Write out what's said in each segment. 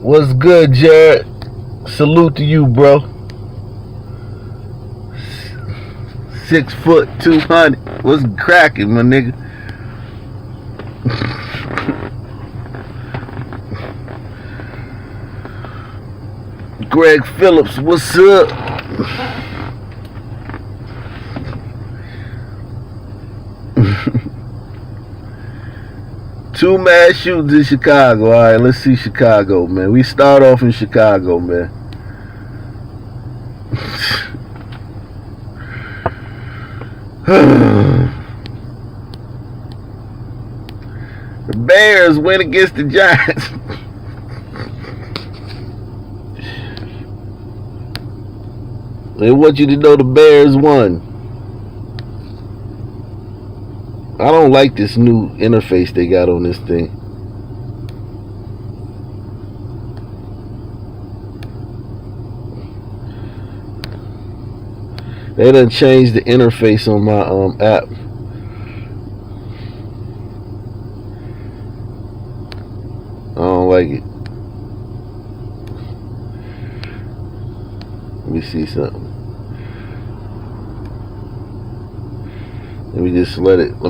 What's good, Jared? Salute to you, bro. 6 foot 200. What's cracking, my nigga? Greg Phillips, what's up? Two mass shootings in Chicago. All right, let's see Chicago, man. We start off in Chicago, man. The Bears win against the Giants. They want you to know the Bears won. I don't like this new interface they got on this thing. They done changed the interface on my app. I don't like it. Let me see something. Let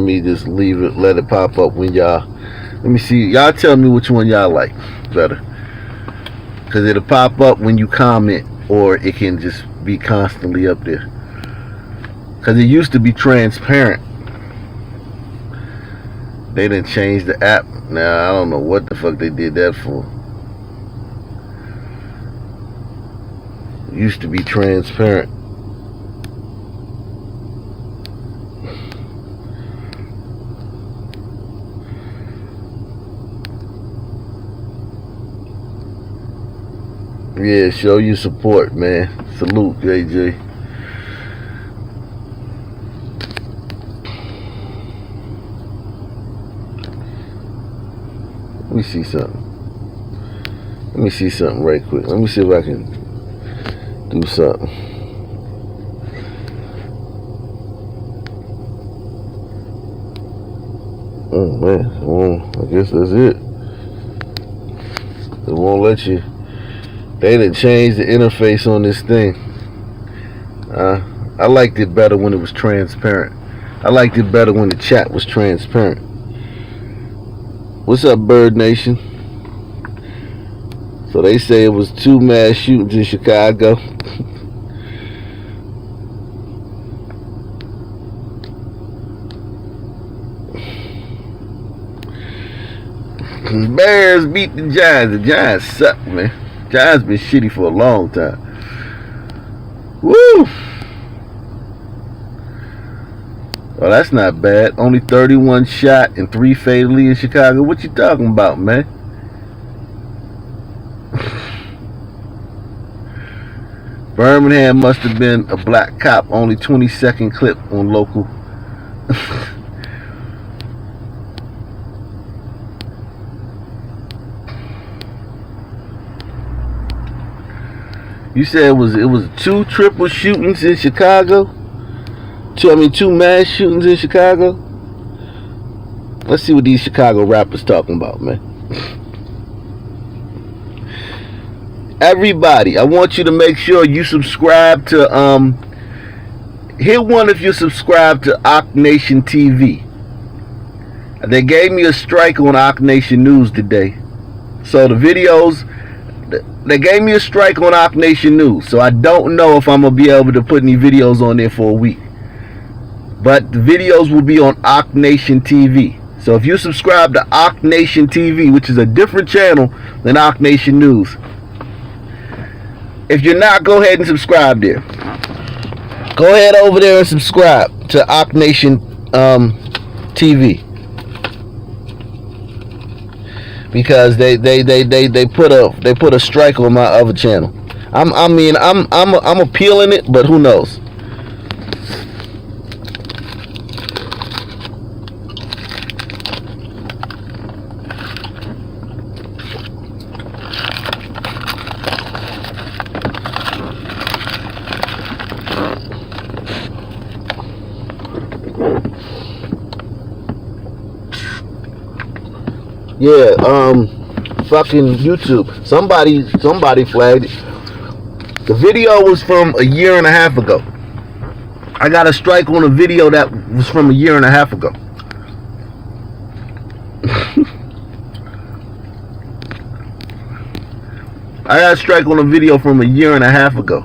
me just leave it, let it pop up when y'all, let me see, y'all tell me which one y'all like better. Because it'll pop up when you comment, or it can just be constantly up there. Because it used to be transparent. They didn't change the app. Now, I don't know what the fuck they did that for. It used to be transparent. Yeah, show you support, man. Salute, JJ. Let me see something. Let me see something right quick. Let me see if I can do something. Oh, man. Well, I guess that's it. It won't let you. They didn't change the interface on this thing. I liked it better when it was transparent. I liked it better when the chat was transparent. What's up, Bird Nation? So they say it was 2 mass shootings in Chicago. Bears beat the Giants. The Giants suck, man. Giants been shitty for a long time. Woo! Well, that's not bad. Only 31 shot and 3 fatally in Chicago. What you talking about, man? Birmingham must have been a black cop. Only 20-second clip on local. You said it was 2 triple shootings in Chicago? 2 mass shootings in Chicago? Let's see what these Chicago rappers talking about, man. Everybody, I want you to make sure you subscribe to hit one if you subscribe to Ock Nation TV. They gave me a strike on Ock Nation News today. So the videos, they gave me a strike on Ock Nation News. So I don't know if I'm going to be able to put any videos on there for a week. But the videos will be on Ock Nation TV. So if you subscribe to Ock Nation TV, which is a different channel than Ock Nation News. If you're not, go ahead and subscribe there. Go ahead over there and subscribe to Ock Nation TV. Because they put a strike on my other channel. I'm appealing it, but who knows? Yeah, fucking YouTube. Somebody flagged it. The video was from a year and a half ago. I got a strike on a video that was from a year and a half ago. I got a strike on a video from a year and a half ago.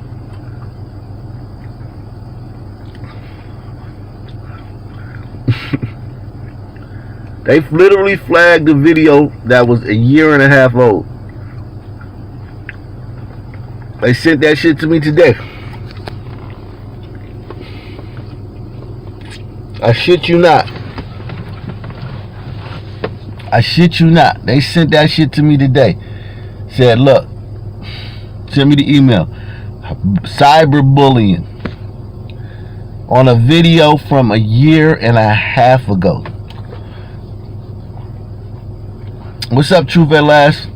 They literally flagged the video that was a year and a half old. They sent that shit to me today. I shit you not. I shit you not. They sent that shit to me today. Said, look, send me the email. Cyberbullying on a video from a year and a half ago. What's up, Truth at Last?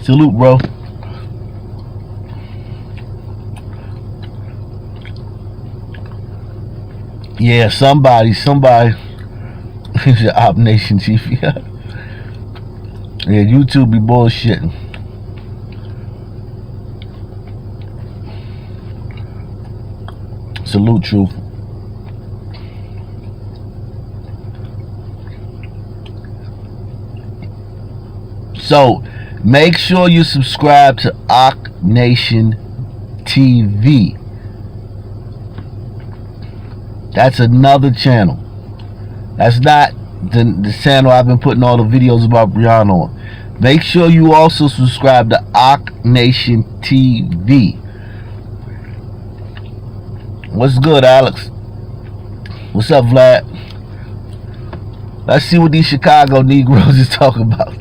Salute, bro. Yeah, somebody. He's your Op Nation chief. Yeah, YouTube be bullshitting. Salute, Truth. So, make sure you subscribe to Op Nation TV. That's another channel. That's not the channel I've been putting all the videos about Brianna on. Make sure you also subscribe to Op Nation TV. What's good, Alex? What's up, Vlad? Let's see what these Chicago Negroes is talking about.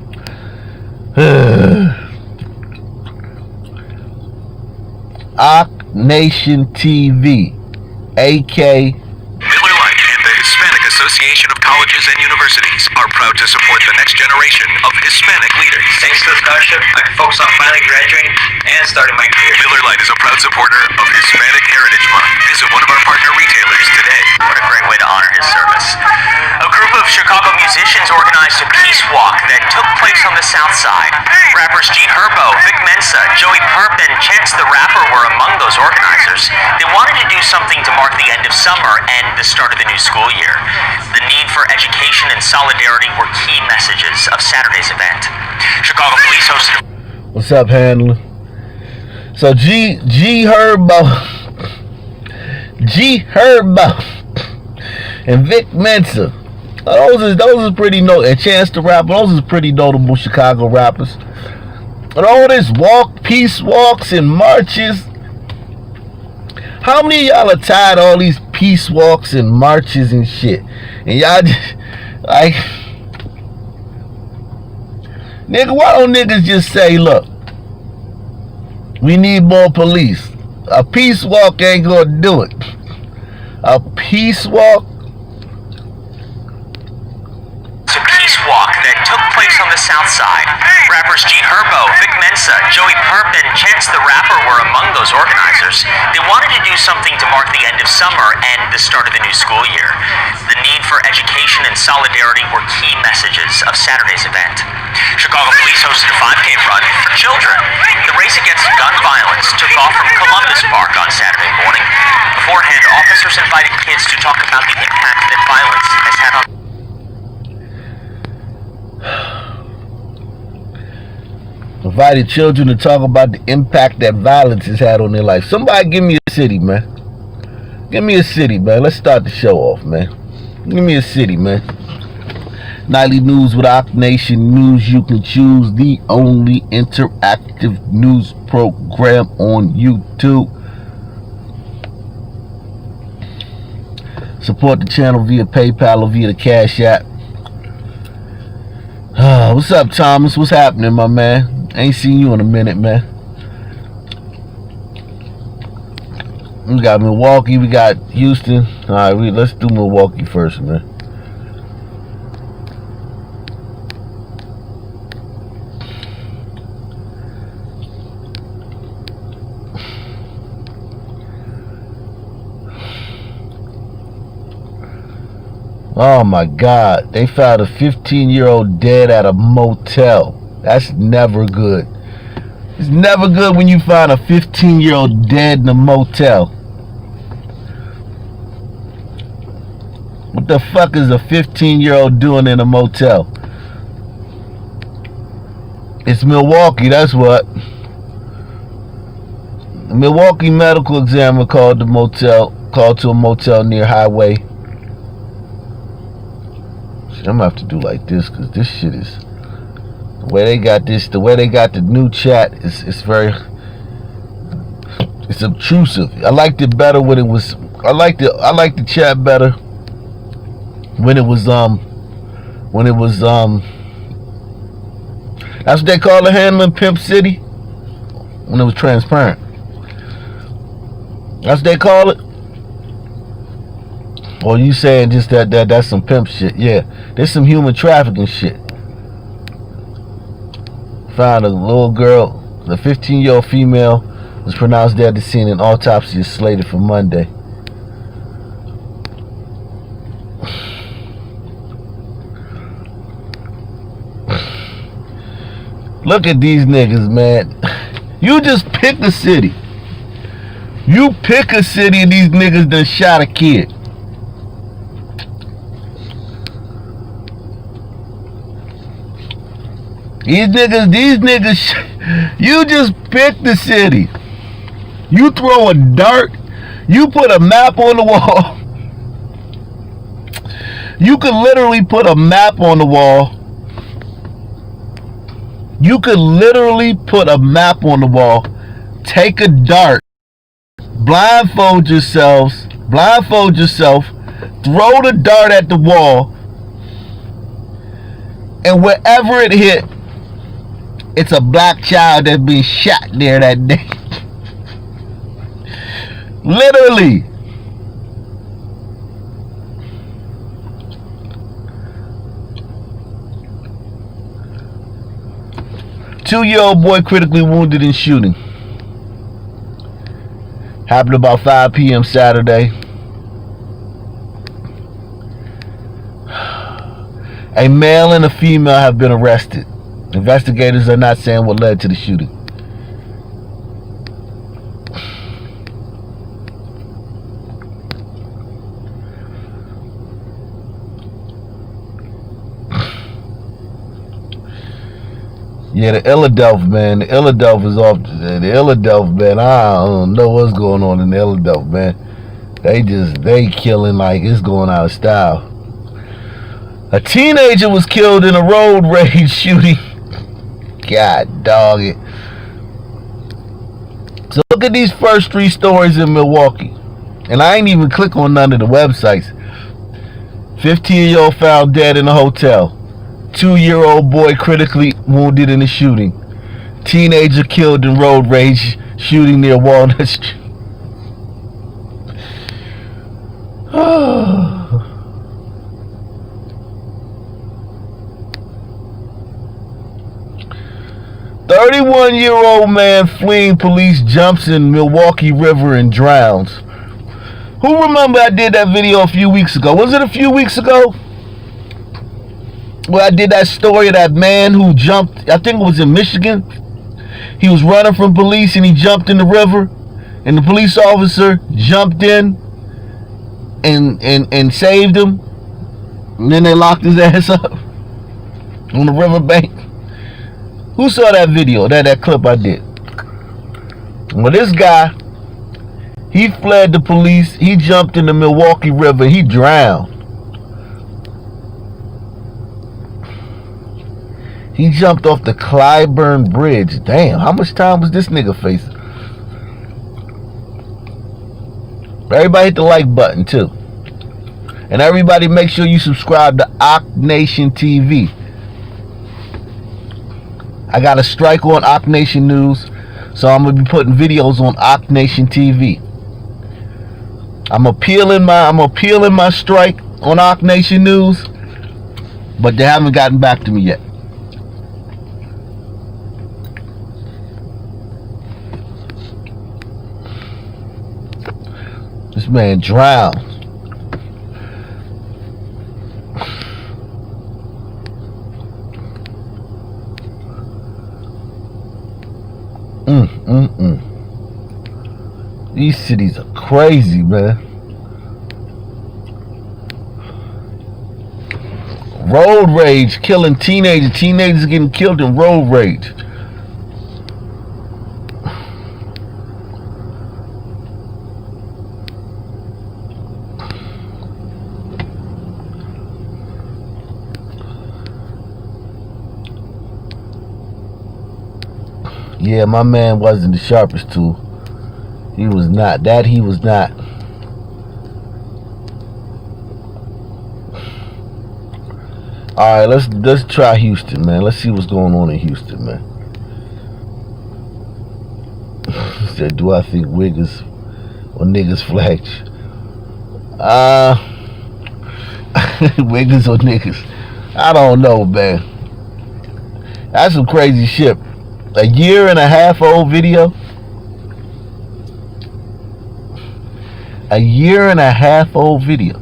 Op Nation TV, AK. Association of Colleges and Universities are proud to support the next generation of Hispanic leaders. Thanks to the scholarship, I can focus on finally graduating and starting my career. Miller Lite is a proud supporter of Hispanic Heritage Month. Visit one of our partner retailers today. What a great way to honor his service. A group of Chicago musicians organized a peace walk that took place on the South Side. Rappers G Herbo, Vic Mensa, Joey Perp, and Chance the Rapper were among those organizers. They wanted to do something to mark the end of summer and the start of the new school year. The need for education and solidarity were key messages of Saturday's event. Chicago police hosted. What's up, handler? So G Herbo, and Vic Mensa. Those are pretty notable. And Chance the Rapper. Those are pretty notable Chicago rappers. And all this peace walks and marches. How many of y'all are tired of all these peace walks and marches and shit? And y'all just, like, nigga, why don't niggas just say, look, we need more police. A peace walk ain't gonna do it. A peace walk. It's a peace walk that took place on the South Side. Rappers G Herbo, Vic Mensa, Joey Perp, and Chance the Rapper were among those organizers. They wanted to do something to mark the end of summer and the start of the new school year. The need for education and solidarity were key messages of Saturday's event. Chicago police hosted a 5K run for children. The race against gun violence took off from Columbus Park on Saturday morning. Beforehand, officers invited kids to talk about the impact that violence has had on. Invited children to talk about the impact that violence has had on their life. Somebody give me a city, man. Give me a city, man. Let's start the show off, man. Give me a city, man. Nightly news with Op Nation News. You can choose the only interactive news program on YouTube. Support the channel via PayPal or via the Cash App. What's up, Thomas? What's happening, my man? Ain't seen you in a minute, man. We got Milwaukee, we got Houston. All right, let's do Milwaukee first, man. Oh my God. They found a 15-year-old dead at a motel. That's never good. It's never good when you find a 15-year-old dead in a motel. What the fuck is a 15-year-old doing in a motel? It's Milwaukee, that's what. The Milwaukee medical examiner called to a motel near Highway. Shit, I'm gonna have to do like this because this shit is the way they got the new chat is very, it's obtrusive. I liked it better when it was. I liked the chat better when it was that's what they call the handling Pimp City, when it was transparent. That's what they call it. Or you saying just that's some pimp shit? Yeah, there's some human trafficking shit. Found a little girl, the 15-year-old female, was pronounced dead at the scene. An autopsy is slated for Monday. Look at these niggas, man. You just pick a city. You pick a city and these niggas done shot a kid. These niggas, you just pick the city. You throw a dart. You put a map on the wall. You could literally put a map on the wall. You could literally put a map on the wall, take a dart, blindfold yourself, throw the dart at the wall, and wherever it hit, it's a black child that's been shot there that day. Literally. Two-year-old boy critically wounded in shooting. Happened about 5 p.m. Saturday. A male and a female have been arrested. Investigators are not saying what led to the shooting. Yeah, the Illadelph, man. The Illadelph is off. The Illadelph, man. I don't know what's going on in the Illadelph, man. They killing like it's going out of style. A teenager was killed in a road rage shooting. God dog it. So look at these first 3 stories in Milwaukee. And I ain't even click on none of the websites. 15-year-old found dead in a hotel. 2-year-old boy critically wounded in a shooting. Teenager killed in road rage shooting near Walnut Street. 31-year-old man fleeing police jumps in Milwaukee River and drowns. Who remember I did that video a few weeks ago? Was it a few weeks ago? Where I did that story of that man who jumped, I think it was in Michigan. He was running from police and he jumped in the river. And the police officer jumped in and saved him. And then they locked his ass up on the riverbank. Who saw that video, that clip I did? Well, this guy, he fled the police. He jumped in the Milwaukee River. He drowned. He jumped off the Clyburn Bridge. Damn, how much time was this nigga facing? Everybody hit the like button too. And everybody make sure you subscribe to Ock Nation TV. I got a strike on Ock Nation News, so I'm gonna be putting videos on Ock Nation TV. I'm appealing my strike on Ock Nation News, but they haven't gotten back to me yet. This man drowned. These cities are crazy, man. Road rage, killing teenagers. Teenagers getting killed in road rage. Yeah, my man wasn't the sharpest tool. He was not. He was not. Alright, let's try Houston, man. Let's see what's going on in Houston, man. He said, do I think wiggers or niggas flash? Wiggers or niggas? I don't know, man. That's some crazy shit. A year and a half old video. A year and a half old video.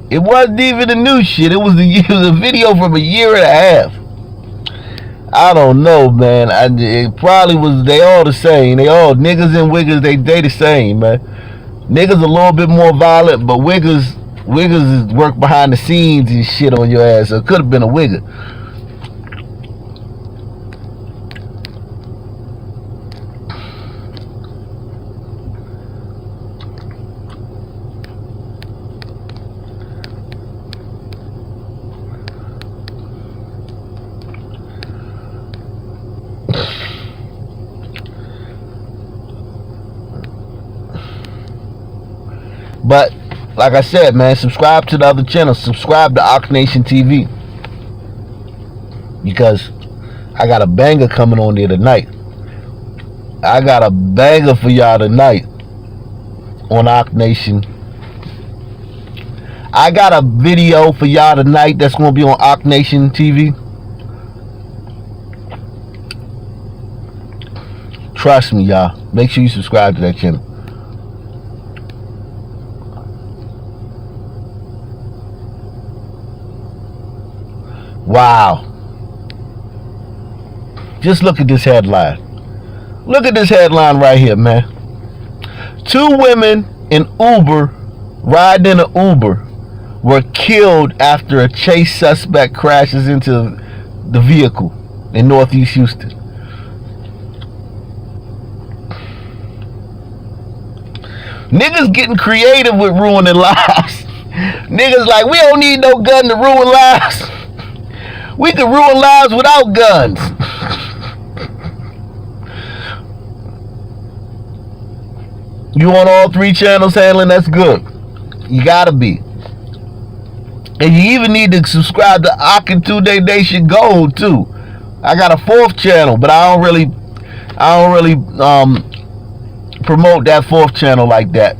It wasn't even the new shit. It was a video from a year and a half. I don't know, man. It probably was. They all the same. They all niggas and wiggers. They the same, man. Niggas a little bit more violent, but wiggers is work behind the scenes and shit on your ass. So it could have been a wigger. But like I said, man, subscribe to the other channels. Subscribe to Nation TV, because I got a banger coming on there tonight. I got a banger for y'all tonight on Nation. I got a video for y'all tonight that's going to be on Nation TV. Trust me, y'all. Make sure you subscribe to that channel. Wow. Just look at this headline. Look at this headline right here, man. 2 women in Uber, riding in an Uber, were killed after a chase suspect crashes into the vehicle in Northeast Houston. Niggas getting creative with ruining lives. Niggas like, we don't need no gun to ruin lives. We can ruin lives without guns. You on all 3 channels handling? That's good. You gotta be. And you even need to subscribe to Ak Today Nation Gold too. I got a 4th channel, but I don't really promote that 4th channel like that.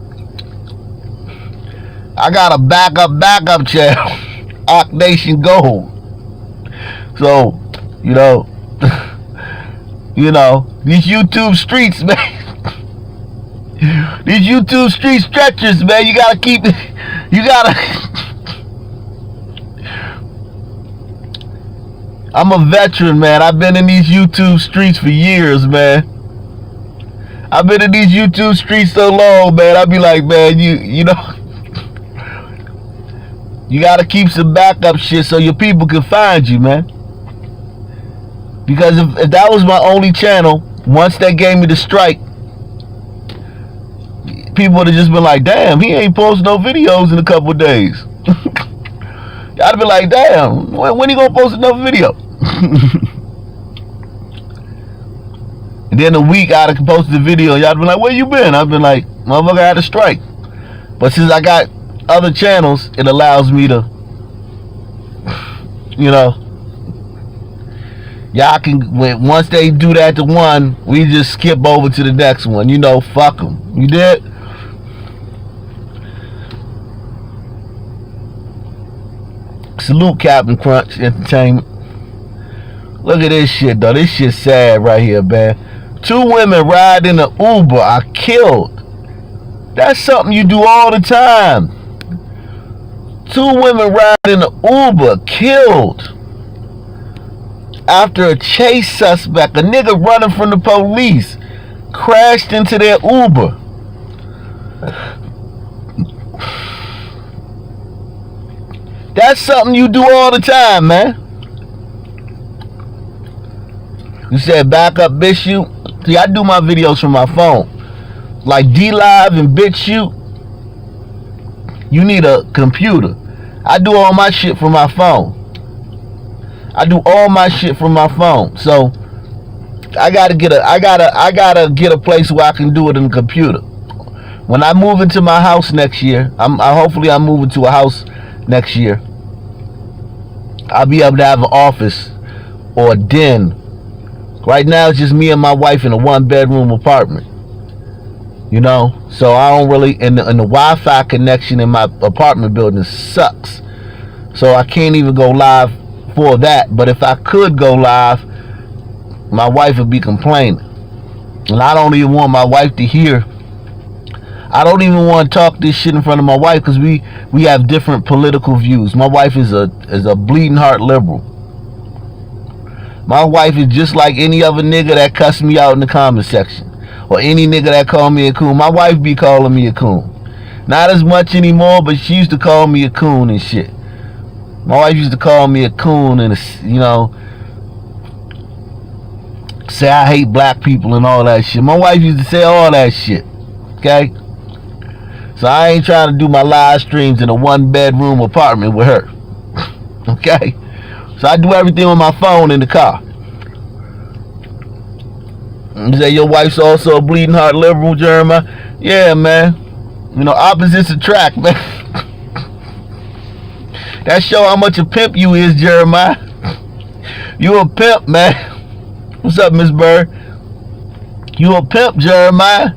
I got a backup channel, Ak Nation Gold. So, you know, these YouTube streets, man. These YouTube street stretchers, man. You gotta keep it. You gotta. I'm a veteran, man. I've been in these YouTube streets for years, man. I've been in these YouTube streets so long, man. I be like, man, you know, you gotta keep some backup shit so your people can find you, man. Because if that was my only channel, once they gave me the strike, people would have just been like, damn, he ain't posting no videos in a couple of days. I'd be like, damn, when he gonna post another video? And then a week I'd have posted the video, y'all be like, where you been? I've been like, motherfucker, I had a strike. But since I got other channels, it allows me to, you know, y'all can, once they do that to one, we just skip over to the next one. You know, fuck them. You did? Salute Captain Crunch Entertainment. Look at this shit, though. This shit's sad right here, man. 2 women riding an Uber are killed. That's something you do all the time. 2 women riding an Uber killed. after a chase suspect, a nigga running from the police, crashed into their Uber. That's something you do all the time, man. You said backup BitChute. See, I do my videos from my phone. Like D-Live and BitChute, you need a computer. I do all my shit from my phone. So I gotta get a place where I can do it in the computer. When I move into my house next year, hopefully I'm moving to a house next year. I'll be able to have an office or a den. Right now it's just me and my wife in a 1-bedroom apartment. You know, so I don't really, and the Wi-Fi connection in my apartment building sucks. So I can't even go live for that. But if I could go live, my wife would be complaining. And I don't even want my wife to hear. I don't even want to talk this shit in front of my wife because we have different political views. My wife is a bleeding heart liberal. My wife is just like any other nigga that cussed me out in the comment section. Or any nigga that called me a coon. My wife be calling me a coon. Not as much anymore, but she used to call me a coon and shit. My wife used to call me a coon and, you know, say I hate black people and all that shit. My wife used to say all that shit. Okay? So I ain't trying to do my live streams in a 1-bedroom apartment with her. Okay? So I do everything on my phone in the car. You say your wife's also a bleeding heart liberal, Jeremiah? Yeah, man. You know, opposites attract, man. That show how much a pimp you is, Jeremiah. You a pimp, man. What's up, Miss Bird? You a pimp, Jeremiah.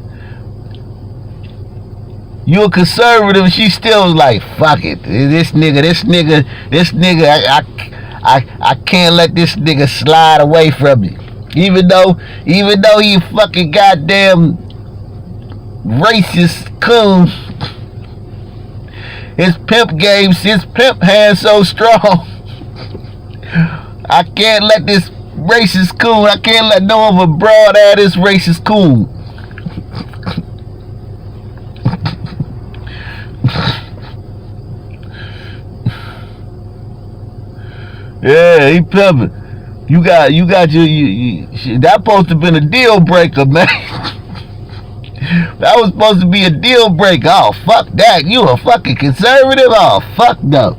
You a conservative, she still like, fuck it. This nigga, I can't let this nigga slide away from me. Even though he fucking goddamn racist coon. His pimp hand so strong. I can't let this racist coon, I can't let no other broad at this racist coon. Yeah, he pimping. You got your that supposed to have been a deal breaker, man. That was supposed to be a deal breaker. Oh, fuck that. You a fucking conservative? Oh, fuck no.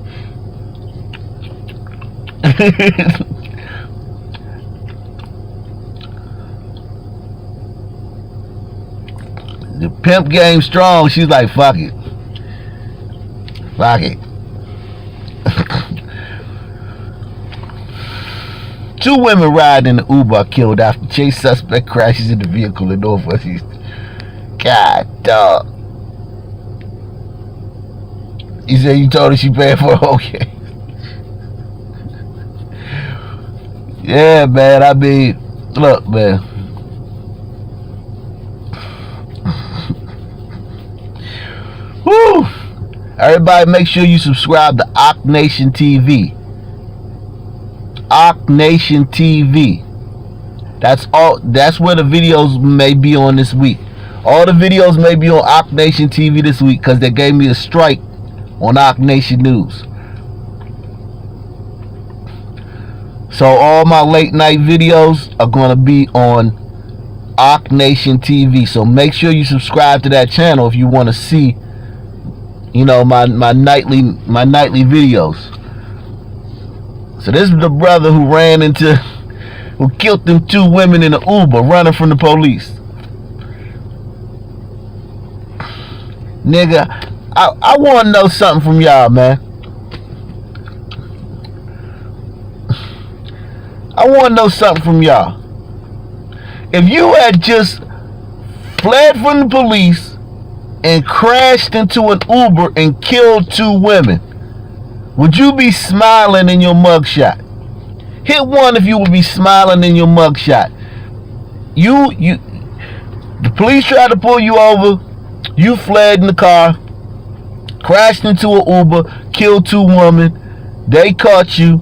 The pimp game strong. She's like, fuck it. Fuck it. 2 women riding in the Uber are killed after chase suspect crashes in the vehicle in Northwest East. God, dog. You said you told her she paid for it? Okay. Yeah, man. I mean, look, man. Woo! Everybody make sure you subscribe to Ock Nation TV. Ock Nation TV. That's where the videos may be on this week. All the videos may be on Ock Nation TV this week because they gave me a strike on Ock Nation News. So all my late night videos are going to be on Ock Nation TV. So make sure you subscribe to that channel if you want to see, you know, my nightly videos. So this is the brother who killed them 2 women in an Uber running from the police. Nigga, I want to know something from y'all, man. I want to know something from y'all. If you had just fled from the police and crashed into an Uber and killed 2 women, would you be smiling in your mugshot? Hit 1 if you would be smiling in your mugshot. The police tried to pull you over. You fled in the car, crashed into an Uber, killed 2 women. They caught you.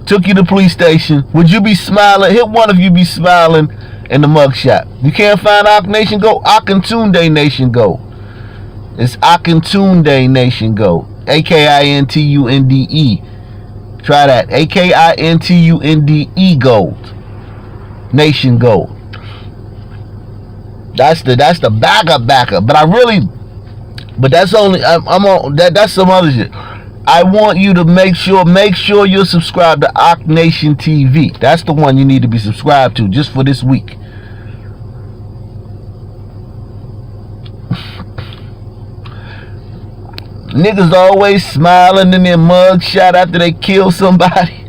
took you to the police station, would you be smiling? Hit one of you be smiling in the mugshot. You can't find Ak Nation Go? Akintunde Nation Go. It's Akintunde Nation Go. Akintunde. Try that. Akintunde Gold. Nation Gold. That's the backup. But that's only I'm on that's some other shit. I want you to make sure you're subscribed to Ak Nation TV. That's the one you need to be subscribed to just for this week. Niggas always smiling in their mugshot after they kill somebody.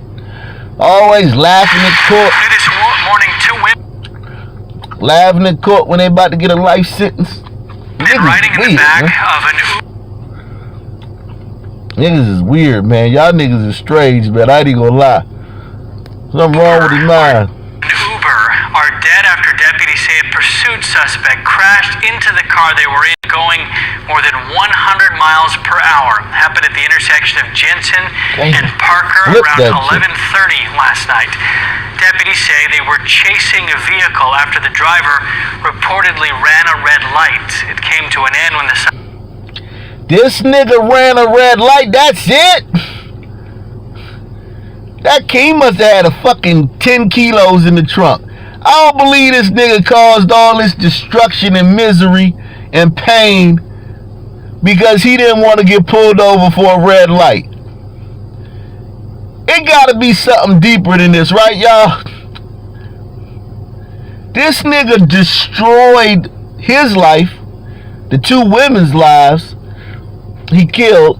Always laughing in court. This morning, 2 women Laughing in court when they about to get a life sentence. riding in the back of an Niggas is weird, man. Y'all niggas is strange, man. I ain't even gonna lie. Something wrong with his mind. Uber are dead after deputies say a pursuit suspect crashed into the car they were in going more than 100 miles per hour. Happened at the intersection of Jensen and Parker around 11:30 last night. Deputies say they were chasing a vehicle after the driver reportedly ran a red light. It came to an end when the This nigga ran a red light, that's it? That key must have had a fucking 10 kilos in the trunk. I don't believe this nigga caused all this destruction and misery and pain because he didn't want to get pulled over for a red light. It gotta be something deeper than this, right, y'all? This nigga destroyed his life, the two women's lives he killed,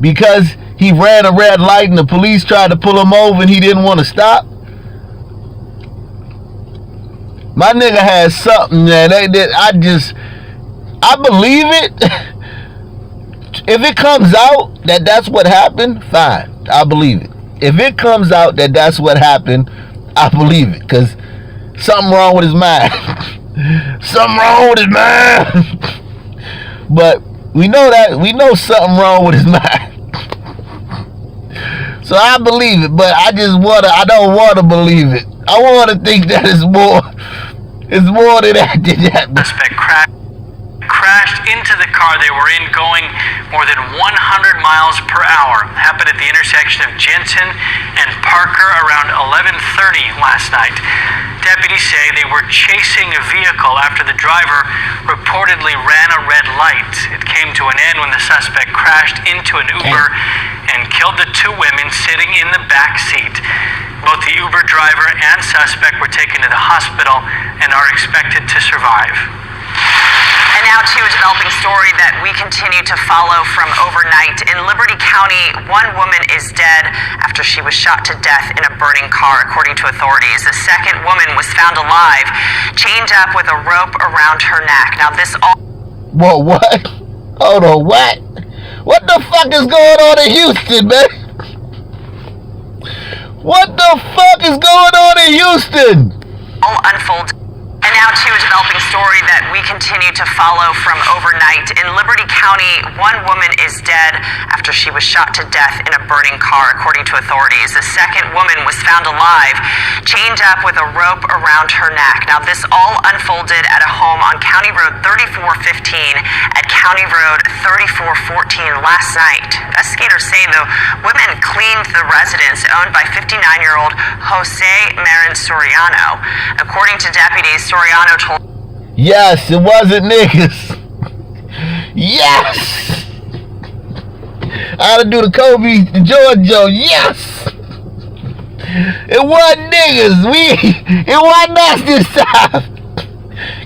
because he ran a red light and the police tried to pull him over and he didn't want to stop. My nigga has something that I believe it. If it comes out that that's what happened, fine, I believe it. If it comes out that that's what happened, I believe it, because something wrong with his mind. Something wrong with his mind. But we know something wrong with his mind. So I believe it, but I don't want to believe it. I want to think that it's more than that. suspect crashed into the car they were in going more than 100 miles per hour. Happened at the intersection of Jensen and Parker around 11:30 last night. Deputies say they were chasing a vehicle after the driver reportedly ran a red light. It came to an end when the suspect crashed into an Uber and killed the two women sitting in the back seat. Both the Uber driver and suspect were taken to the hospital and are expected to survive. And now to a developing story that we continue to follow from overnight. In Liberty County, one woman is dead after she was shot to death in a burning car, according to authorities. A second woman was found alive, chained up with a rope around her neck. Now this all... Whoa, what? Hold on, what? What the fuck is going on in Houston, man? What the fuck is going on in Houston? all unfolded. And now to a developing story that we continue to follow from overnight. In Liberty County, one woman is dead after she was shot to death in a burning car, according to authorities. A second woman was found alive, chained up with a rope around her neck. Now, this all unfolded at a home on County Road 3415 at County Road 3414 last night. Investigators say the women cleaned the residence owned by 59-year-old Jose Marin Soriano. According to deputies, Soriano told... Yes, it wasn't niggas. Yes! I had to do the Kobe, the Giorgio. Yes! It wasn't niggas. It wasn't us this time.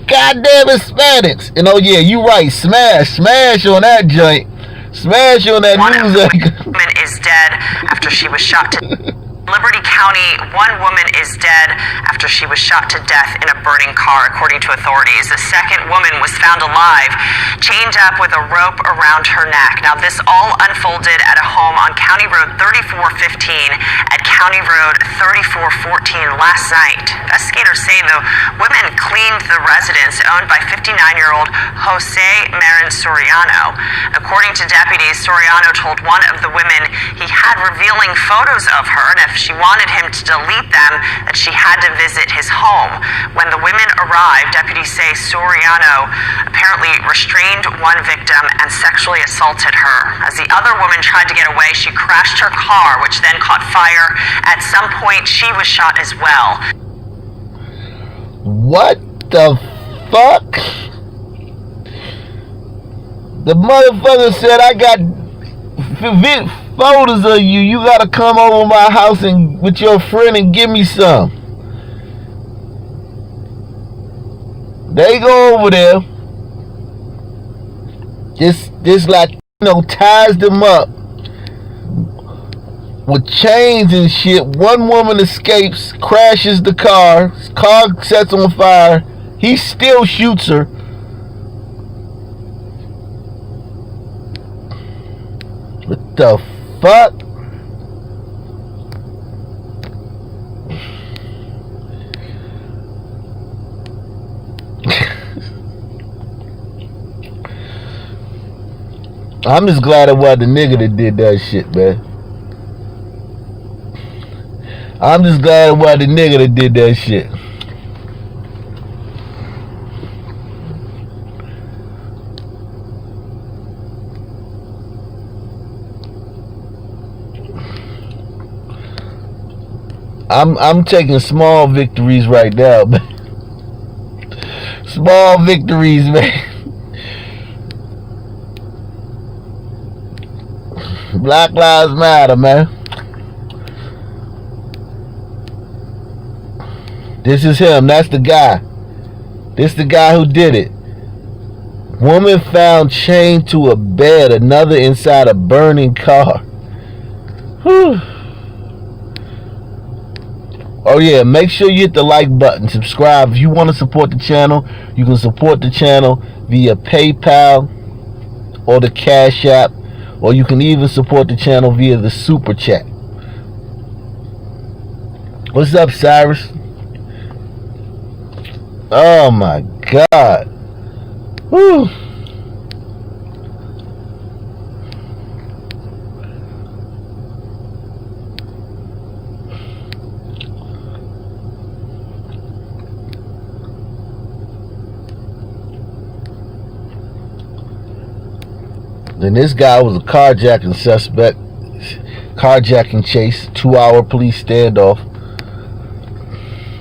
Goddamn Hispanics. And oh yeah, you right. Smash on that joint. Smash on that news anchor. Woman is dead after she was shot to... Liberty County, one woman is dead after she was shot to death in a burning car, according to authorities. The second woman was found alive, chained up with a rope around her neck. Now, this all unfolded at a home on County Road 3415 at County Road 3414 last night. Investigators say the women cleaned the residence owned by 59-year-old Jose Marin Soriano. According to deputies, Soriano told one of the women he had revealing photos of her, and if she wanted him to delete them, that she had to visit his home. When the women arrived, deputies say Soriano apparently restrained one victim and sexually assaulted her. As the other woman tried to get away, she crashed her car, which then caught fire. At some point, she was shot as well. What the fuck? The motherfucker said, I got photos of you. You gotta come over my house and with your friend and give me some. They go over there. This Latino ties them up with chains and shit. One woman escapes, crashes the car. His car sets on fire. He still shoots her. What the fuck? I'm just glad it wasn't the nigga that did that shit, man. I'm just glad it wasn't the nigga that did that shit. I'm taking small victories right now, man. Small victories, man. Black Lives Matter, man. This is him. That's the guy. This the guy who did it. Woman found chained to a bed, another inside a burning car. Whew. Oh yeah, make sure you hit the like button, subscribe. If you want to support the channel, you can support the channel via PayPal or the Cash App, or you can even support the channel via the Super Chat. What's up, Cyrus? Oh my God. Whew. Then this guy was a carjacking suspect. Carjacking chase. 2-hour police standoff.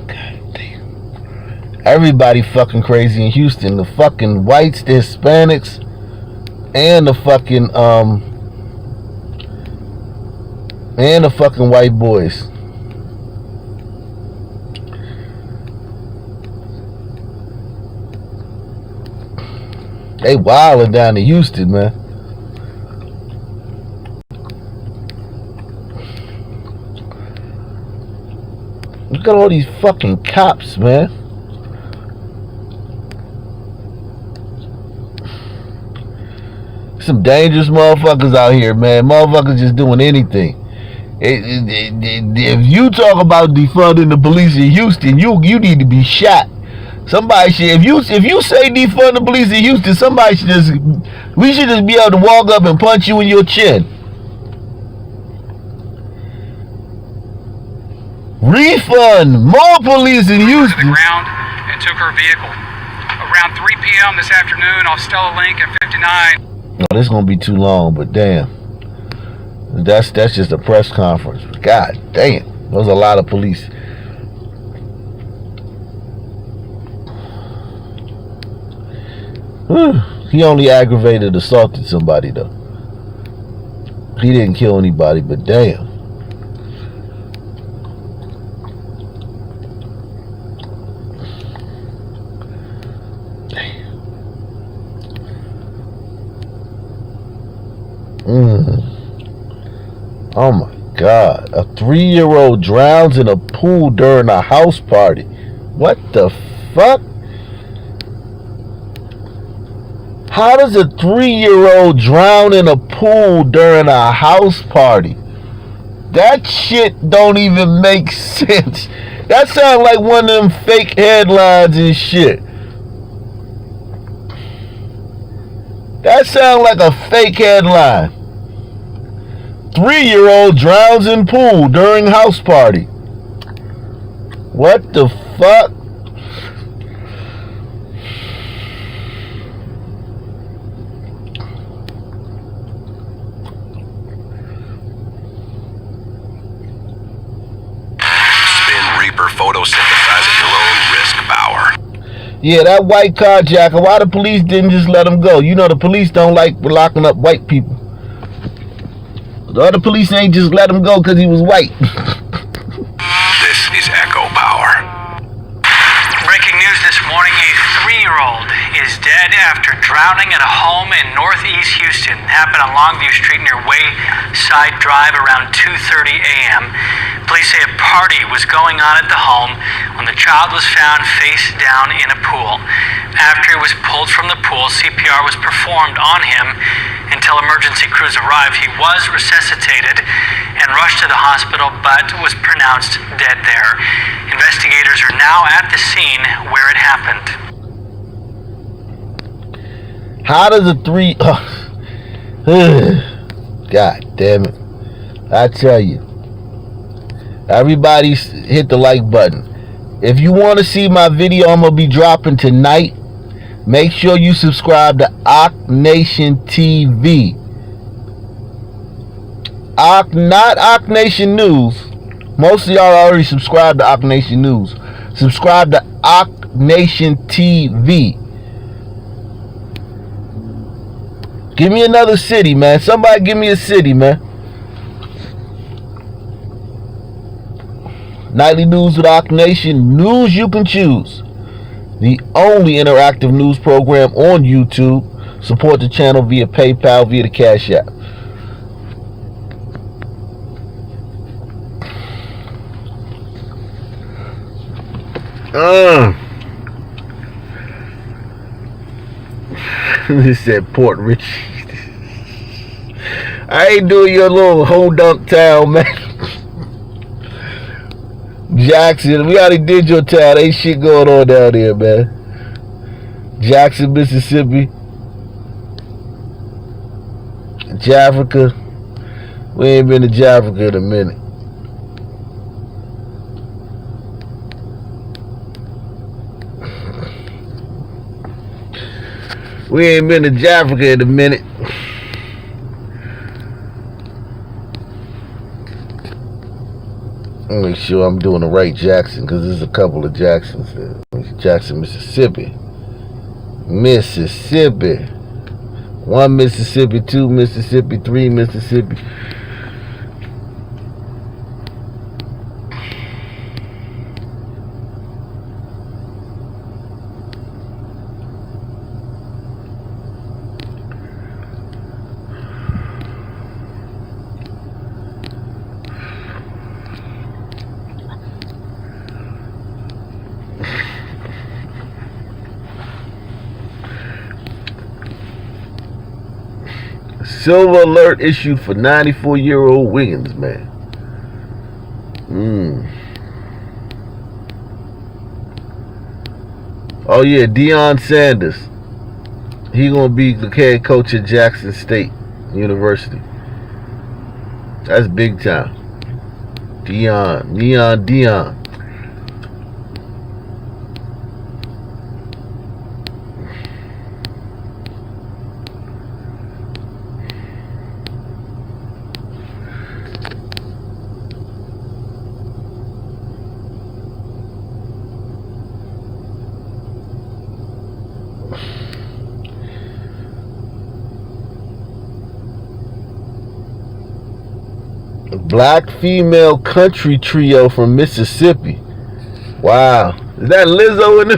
God damn. Everybody fucking crazy in Houston. The fucking whites, the Hispanics, and the fucking white boys. They wilding down in Houston, man. Look at all these fucking cops, man. Some dangerous motherfuckers out here, man. Motherfuckers just doing anything. If you talk about defunding the police in Houston, you need to be shot. Somebody should, if you say defund the police in Houston, somebody should we should just be able to walk up and punch you in your chin. Refund more police in Houston. To the ground and took her vehicle. Around 3 p.m. this afternoon off Stella Link at 59. No, this is gonna be too long, but damn, that's just a press conference. God damn, there's a lot of police. He only aggravated assaulted somebody though. He didn't kill anybody, but damn. Oh my God. God. A 3-year-old drowns in a pool during a house party. What the fuck? How does a 3-year-old drown in a pool during a house party? That shit don't even make sense. That sounds like one of them fake headlines and shit. That sounds like a fake headline. 3-year-old drowns in pool during house party. What the fuck? Spin Reaper photosynthesizing your own risk power. Yeah, that white carjacker, why the police didn't just let him go? You know the police don't like locking up white people. The other police ain't just let him go because he was white. This is Echo Power. Breaking news this morning, a 3-year-old is dead after drowning at a home in northeast Houston. Happened on Longview Street near Wayside Drive around 2:30 a.m. Police say a party was going on at the home when the child was found face down in a pool. After he was pulled from the pool, CPR was performed on him until emergency crews arrived. He was resuscitated and rushed to the hospital, but was pronounced dead there. Investigators are now at the scene where it happened. How does a 3... God damn it. I tell you. Everybody hit the like button. If you want to see my video I'm going to be dropping tonight, make sure you subscribe to Ock Nation TV. Not Ock Nation News. Most of y'all already subscribed to Ock Nation News. Subscribe to Ock Nation TV. Give me another city, man. Somebody give me a city, man. Nightly News with Ock Nation. News you can choose. The only interactive news program on YouTube. Support the channel via PayPal, via the Cash App. This said Port Richey. I ain't doing your little Hodunk town, man. Jackson, we already did your town. Ain't shit going on down there, man. Jackson, Mississippi. Jafrica. We ain't been to Jafrica in a minute. We ain't been to Jafrica in a minute. Make sure I'm doing the right Jackson, because there's a couple of Jacksons there. Jackson, Mississippi. Mississippi. 1 Mississippi, 2 Mississippi, 3 Mississippi. Silver alert issued for 94-year-old Wiggins, man. Oh yeah, Deion Sanders. He gonna be the head coach at Jackson State University. That's big time. Deion. Black female country trio from Mississippi. Wow. Is that Lizzo in the...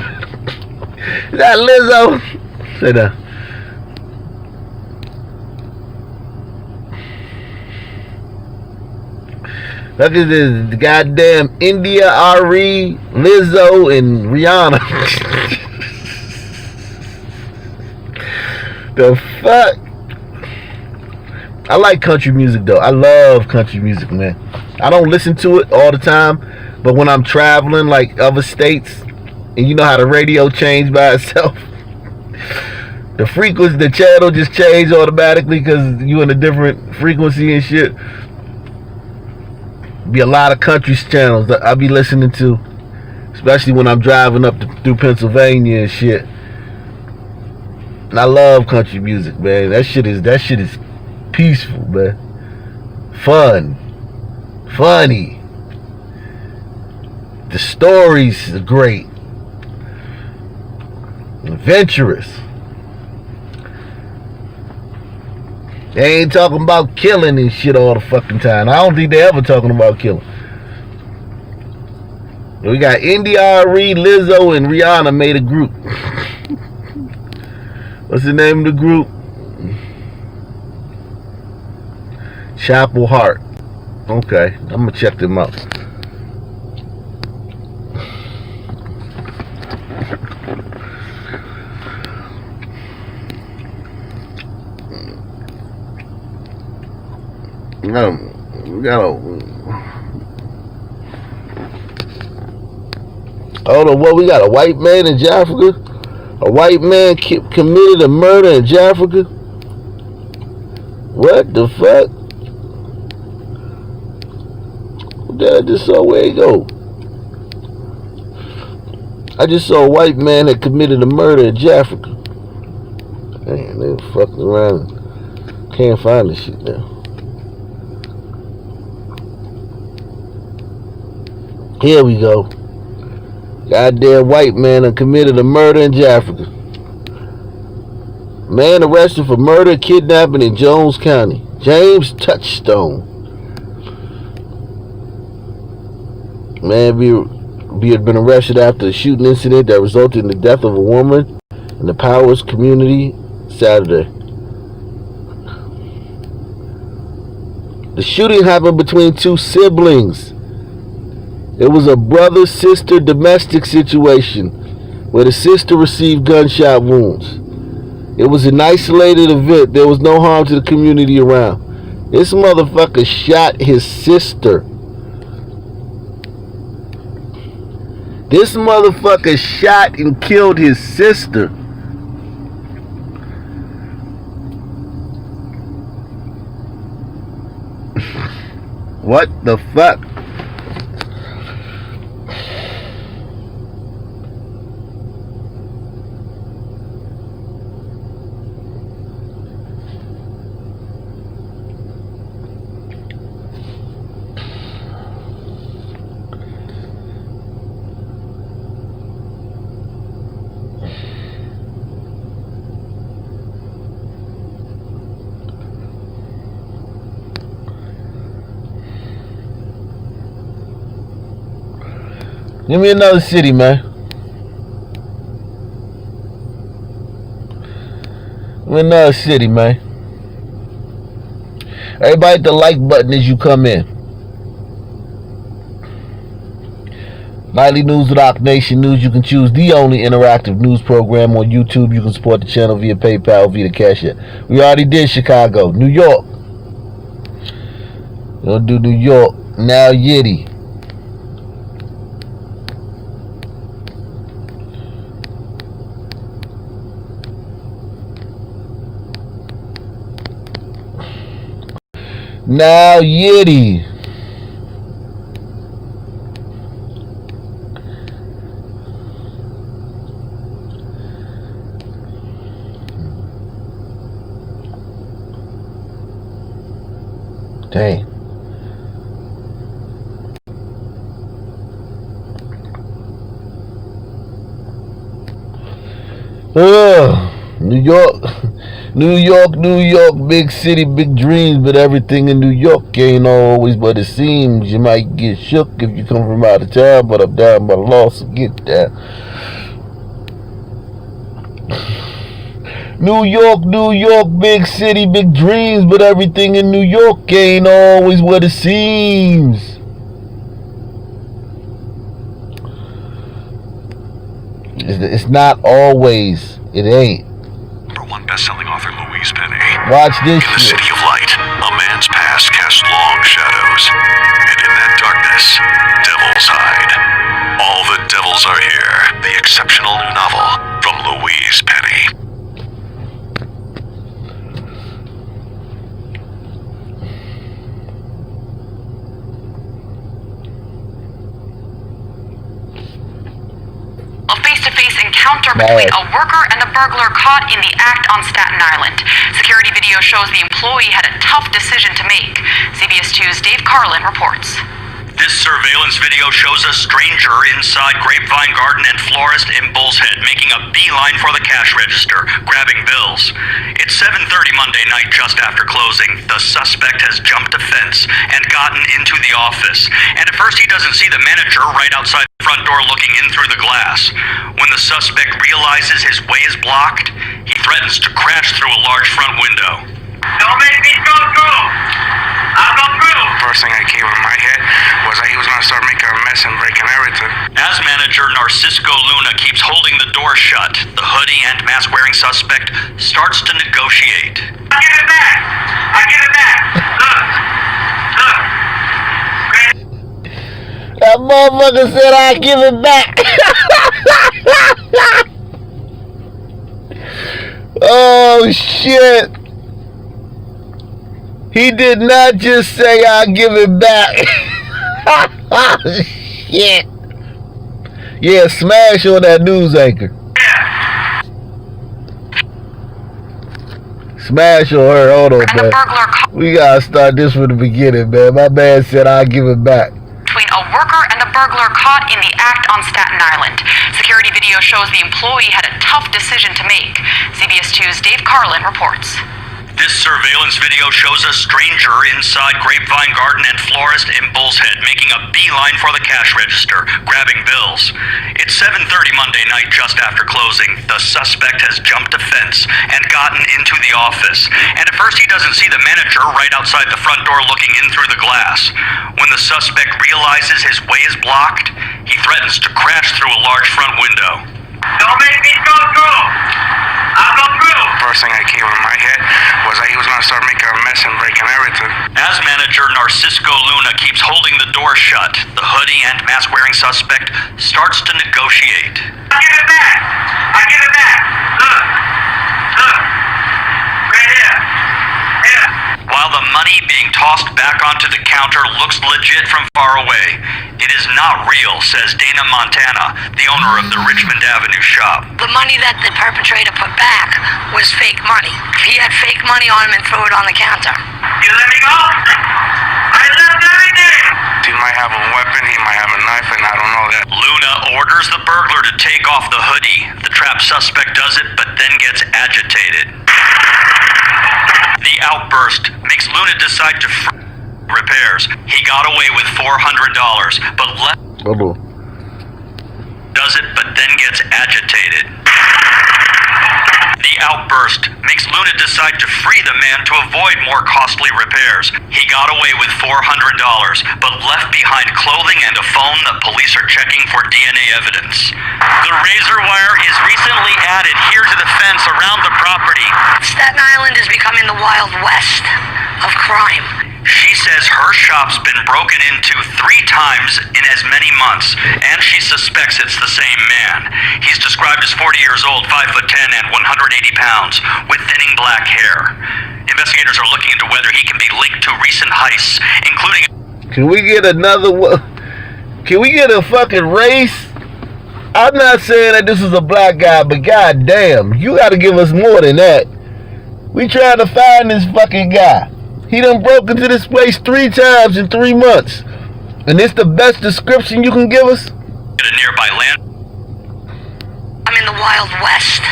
Is that Lizzo? Say that. Look at this, the goddamn India, Ari, Lizzo, and Rihanna. The fuck? I like country music though. I love country music, man. I don't listen to it all the time, but when I'm traveling like other states, and you know how the radio changed by itself, the frequency, the channel just changed automatically because you in a different frequency and shit. Be a lot of country channels that I'll be listening to, especially when I'm driving up through Pennsylvania and shit. And I love country music, man. That shit is peaceful, man. Fun. Funny. The stories are great. Adventurous. They ain't talking about killing and shit all the fucking time. I don't think they ever talking about killing. We got India.Arie, Lizzo, and Rihanna made a group. What's the name of the group? Chapel Heart. Okay, I'm gonna check them out. We got a hold on, what we got? A white man in Africa? A white man committed a murder in Africa? What the fuck? I just saw where he go. I just saw a white man that committed a murder in Africa. Man, they fucking around. Can't find this shit now. Here we go. Goddamn white man that committed a murder in Africa. Man arrested for murder and kidnapping in Jones County. James Touchstone. Man had been arrested after a shooting incident that resulted in the death of a woman in the Powers community Saturday. The shooting happened between two siblings. It was a brother-sister domestic situation where the sister received gunshot wounds. It was an isolated event. There was no harm to the community around. This motherfucker shot his sister. This motherfucker shot and killed his sister. What the fuck? Give me another city, man. Give me another city, man. Everybody hit the like button as you come in. Nightly News with Ock Nation News. You can choose the only interactive news program on YouTube. You can support the channel via PayPal, via the Cash App. We already did Chicago. New York. We'll do New York. Now Yiddy. Now Yiddy. Dang. New York. New York, New York, big city, big dreams, but everything in New York ain't always what it seems. You might get shook if you come from out of town, but I'm down by law, so get down. New York, big city, big dreams, but everything in New York ain't always what it seems. It's not always. It ain't. #1 best-selling author Louise Penny. Watch this In the shit. city of light, a man's past casts long shadows. And in that darkness, devils hide. All the Devils Are Here, the exceptional new novel from Louise Penny. A face-to-face encounter between a worker and the burglar caught in the act on Staten Island. Security video shows the employee had a tough decision to make. CBS 2's Dave Carlin reports. This surveillance video shows a stranger inside Grapevine Garden and Florist in Bull's Head making a beeline for the cash register, grabbing bills. It's 7:30 Monday night just after closing. The suspect has jumped a fence and gotten into the office. And at first he doesn't see the manager right outside the front door looking in through the glass. When the suspect realizes his way is blocked, he threatens to crash through a large front window. Don't make me go through. I'll go through. First thing that came in my head was that he was going to start making a mess and breaking everything. As manager Narcisco Luna keeps holding the door shut, the hoodie and mask-wearing suspect starts to negotiate. I give it back. I give it back. Look. That motherfucker said I give it back. Oh shit. He did not just say I'll give it back. Shit. Yeah, smash on that news anchor. Smash on her. Hold on, man. We gotta start this from the beginning, man. My man said I'll give it back. Between a worker and the burglar caught in the act on Staten Island. Security video shows the employee had a tough decision to make. CBS 2's Dave Carlin reports. This surveillance video shows a stranger inside Grapevine Garden and Florist in Bull's Head making a beeline for the cash register, grabbing bills. It's 7:30 Monday night just after closing. The suspect has jumped a fence and gotten into the office. And at first he doesn't see the manager right outside the front door looking in through the glass. When the suspect realizes his way is blocked, he threatens to crash through a large front window. Don't make me go through. I'll go through. First thing that came in my head was that he was going to start making a mess and breaking everything. As manager Narcisco Luna keeps holding the door shut, the hoodie and mask-wearing suspect starts to negotiate. I give it back. I give it back. Look. Look. Right here. Here. While the money being tossed back onto the counter looks legit from far away, it is not real, says Dana Montana, the owner of the Richmond Avenue shop. The money that the perpetrator put back was fake money. He had fake money on him and threw it on the counter. You let me go? I left everything. He might have a weapon, he might have a knife, and I don't know that. Luna orders the burglar to take off the hoodie. The trapped suspect does it, but then gets agitated. The outburst makes Luna decide to repairs. He got away with $400, but does it, but then gets agitated. The outburst makes Luna decide to free the man to avoid more costly repairs. He got away with $400, but left behind clothing and a phone that police are checking for DNA evidence. The razor wire is recently added here to the fence around the property. Staten Island is becoming the Wild West of crime. She says her shop's been broken into 3 times in as many months, and she suspects it's the same man. He's described as 40 years old, 5'10" and 180 pounds, with thinning black hair. Investigators are looking into whether he can be linked to recent heists, including... Can we get another one? Can we get a fucking race? I'm not saying that this is a black guy, but goddamn, you gotta give us more than that. We trying to find this fucking guy. He done broke into this place 3 times in 3 months. And it's the best description you can give us? ...at a nearby land... I'm in the Wild West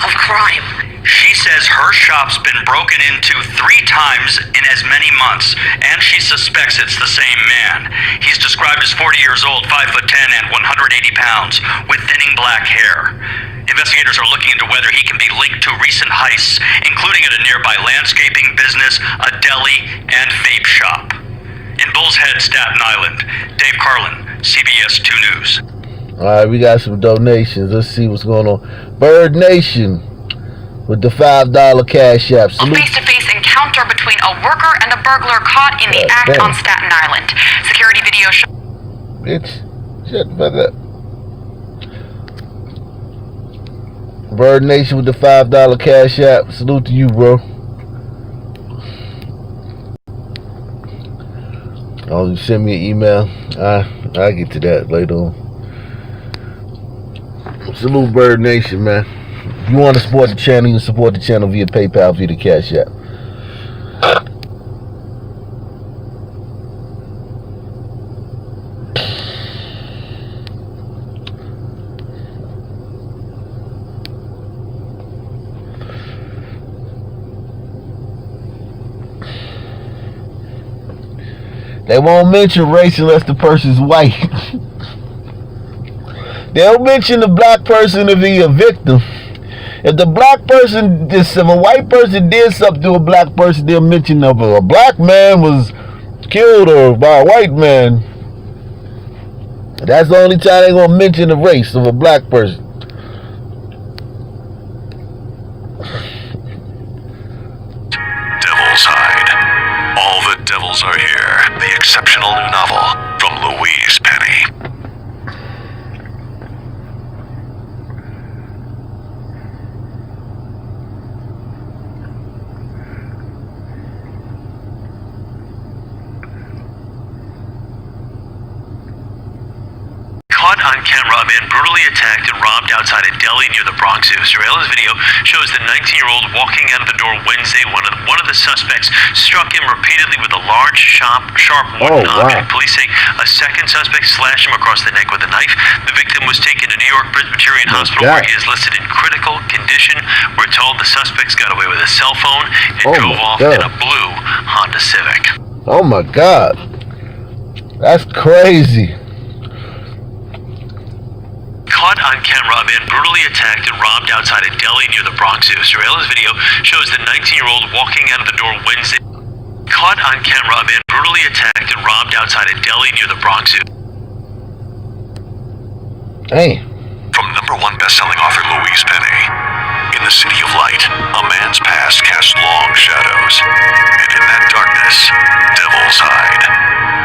of crime. She says her shop's been broken into 3 times in as many months, and she suspects it's the same man. He's described as 40 years old, 5'10" and 180 pounds, with thinning black hair. Investigators are looking into whether he can be linked to recent heists, including at a nearby landscaping business, a deli, and vape shop. In Bull's Head, Staten Island, Dave Carlin, CBS 2 News. Alright, we got some donations. Let's see what's going on. Bird Nation with the $5 cash app. A face-to-face encounter between a worker and a burglar caught in the act on Staten Island. Security video shows. Bitch, shut the fuck up. Bird Nation with the $5 cash app. Salute to you, bro. Oh, you send me an email. I'll get to that later on. Salute Bird Nation, man. If you want to support the channel, you can support the channel via PayPal, via the Cash App. They won't mention race unless the person's white. They'll mention the black person if he's a victim. If the black person, if a white person did something to a black person, they'll mention of a black man was killed or by a white man. That's the only time they're gonna mention the race of a black person. Devil's Hide. All the devils are here. The exceptional new novel from Louise Penny. Caught on camera, a man brutally attacked and robbed outside a deli near the Bronx Zoo. Surveillance video shows the 19-year-old walking out of the door Wednesday. One of the suspects struck him repeatedly with a large, sharp wooden object. Police say a second suspect slashed him across the neck with a knife. The victim was taken to New York Presbyterian Hospital, where he is listed in critical condition. We're told the suspects got away with a cell phone and drove off in a blue Honda Civic. Oh my God. That's crazy. Caught on camera, a man brutally attacked and robbed outside a deli near the Bronx Zoo. Surveillance video shows the 19-year-old walking out of the door Wednesday. Caught on camera, a man brutally attacked and robbed outside a deli near the Bronx Zoo. Hey. From #1 best-selling author Louise Penny. In the city of light, a man's past casts long shadows. And in that darkness, devils hide.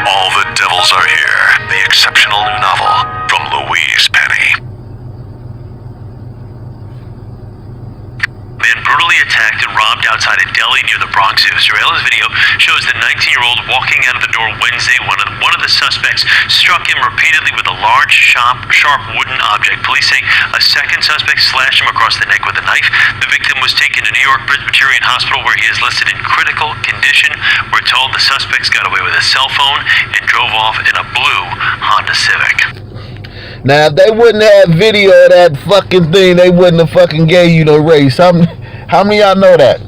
All the devils are here. The exceptional new novel from Louise Penny. Man brutally attacked and robbed outside a deli near the Bronx Zoo. Surveillance video shows the 19-year-old walking out of the door Wednesday. One of the suspects struck him repeatedly with a large, sharp wooden object. Police say a second suspect slashed him across the neck with a knife. The victim was taken to New York Presbyterian Hospital, where he is listed in critical condition. We're told the suspects got away with a cell phone and drove off in a blue Honda Civic. Now, if they wouldn't have video of that fucking thing, they wouldn't have fucking gave you the race. How many of y'all know that?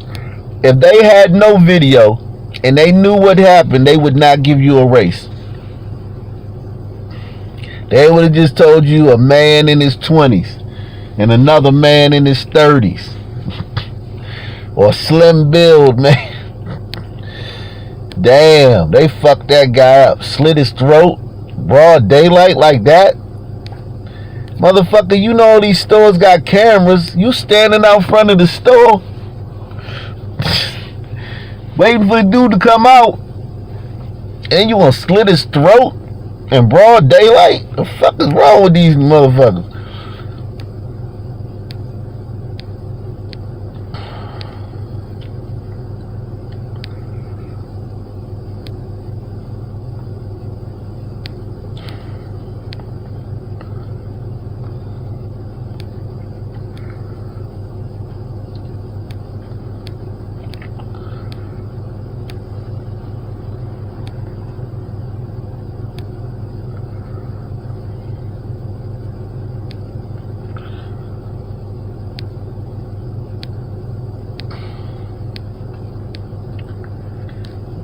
If they had no video and they knew what happened, they would not give you a race. They would have just told you a man in his 20s and another man in his 30s. Or slim build, man. Damn, they fucked that guy up. Slit his throat. Broad daylight like that. Motherfucker, you know these stores got cameras. You standing out front of the store waiting for the dude to come out, and you gonna slit his throat in broad daylight? The fuck is wrong with these motherfuckers?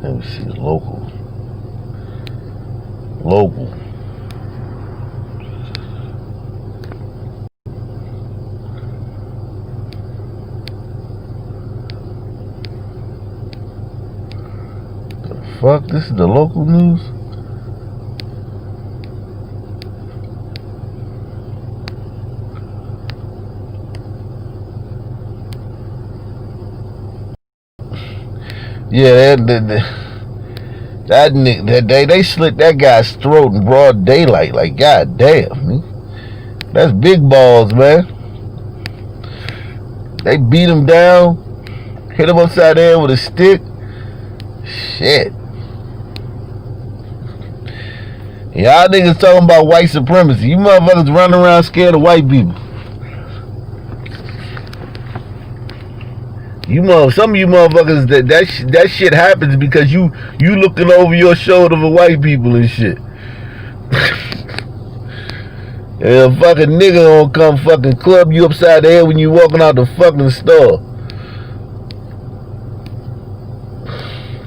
Let me see, local. The fuck? This is the local news? Yeah, they slit that guy's throat in broad daylight. Like, god damn, man. That's big balls, man. They beat him down, hit him upside the head with a stick. Shit. Y'all niggas talking about white supremacy. You motherfuckers running around scared of white people. Some of you motherfuckers that shit happens because you looking over your shoulder for white people and shit. And a fucking nigga gonna come fucking club you upside the head when you walking out the fucking store.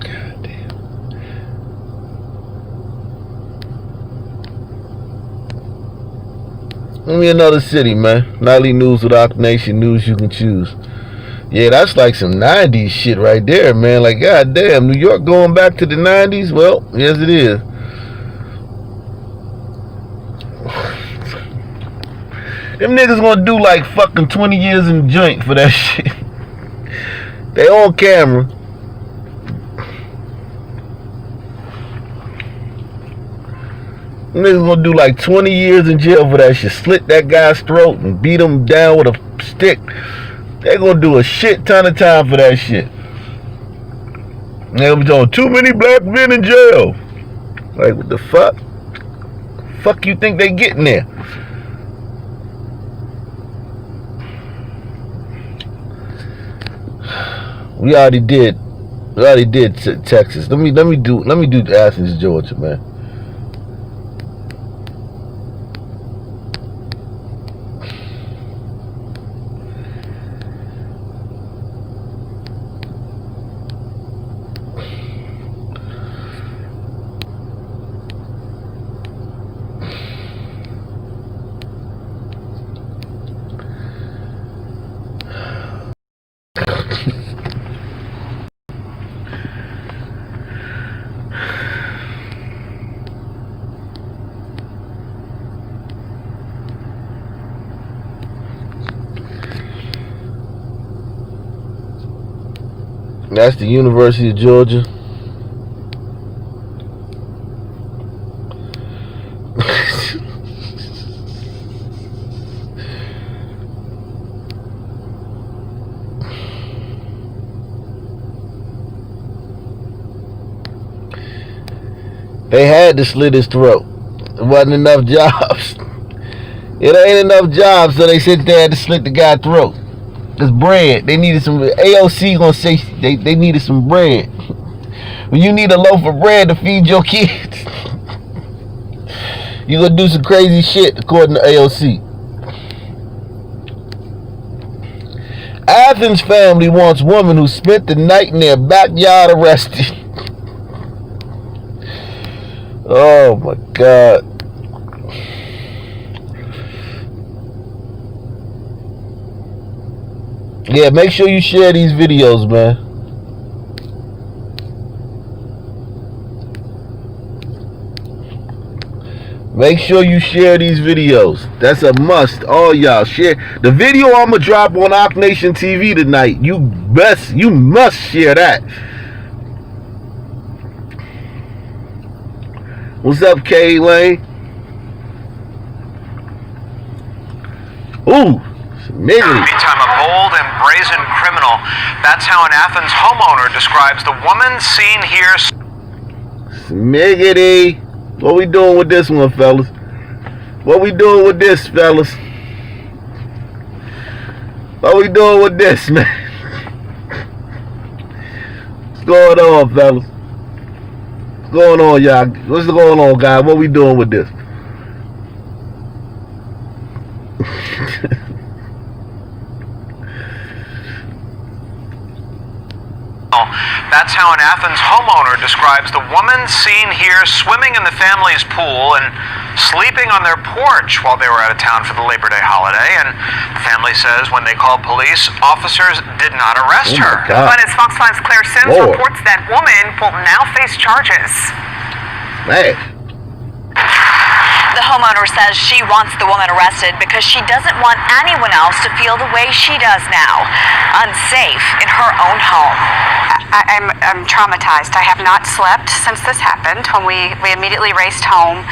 God damn. Give me another city, man. Nightly news with Ock Nation news you can choose. Yeah, that's like some 90s shit right there, man. Like, goddamn, New York going back to the 90s? Well, yes it is. Them niggas gonna do like fucking 20 years in the joint for that shit. They on camera. Them niggas gonna do like 20 years in jail for that shit. Slit that guy's throat and beat him down with a stick. They gonna do a shit ton of time for that shit. They gonna be doing too many black men in jail. Like, what the fuck? Fuck you think they getting there? We already did Texas. Let me do Athens, Georgia, man. That's the University of Georgia. They had to slit his throat. There wasn't enough jobs. It ain't enough jobs, so they said they had to slit the guy's throat. It's bread. They needed some. AOC gonna say they needed some bread. When you need a loaf of bread to feed your kids, you gonna do some crazy shit, according to AOC. Athens family wants woman who spent the night in their backyard arrested. Oh my God. Yeah, make sure you share these videos, man. Make sure you share these videos. That's a must. All y'all share the video I'm gonna drop on Ock Nation TV tonight. You must share that. What's up, K Lane? Ooh, nigga. Meantime, a bold and brazen criminal. That's how an Athens homeowner describes the woman seen here. Smiggity. What we doing with this one, fellas? What we doing with this, fellas? What we doing with this, man? What's going on, fellas? What's going on, y'all? What's going on, guys? What we doing with this? That's how an Athens homeowner describes the woman seen here swimming in the family's pool and sleeping on their porch while they were out of town for the Labor Day holiday. And the family says when they called police, officers did not arrest her. But as Fox 5's Claire Sims reports, that woman will now face charges. Man. The homeowner says she wants the woman arrested because she doesn't want anyone else to feel the way she does now, unsafe in her own home. I'm traumatized. I have not slept since this happened. When we immediately raced home,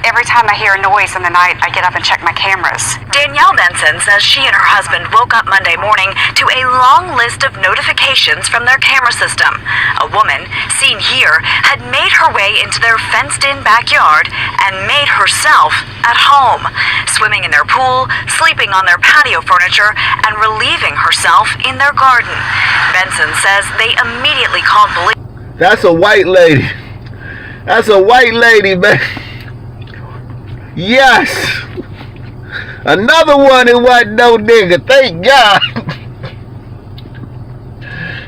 every time I hear a noise in the night, I get up and check my cameras. Danielle Benson says she and her husband woke up Monday morning to a long list of notifications from their camera system. A woman, seen here, had made her way into their fenced-in backyard and made herself at home, swimming in their pool, sleeping on their patio furniture, and relieving herself in their garden. Benson says they immediately called police. That's a white lady. That's a white lady, man. Yes. Another one who wasn't no nigga. Thank God.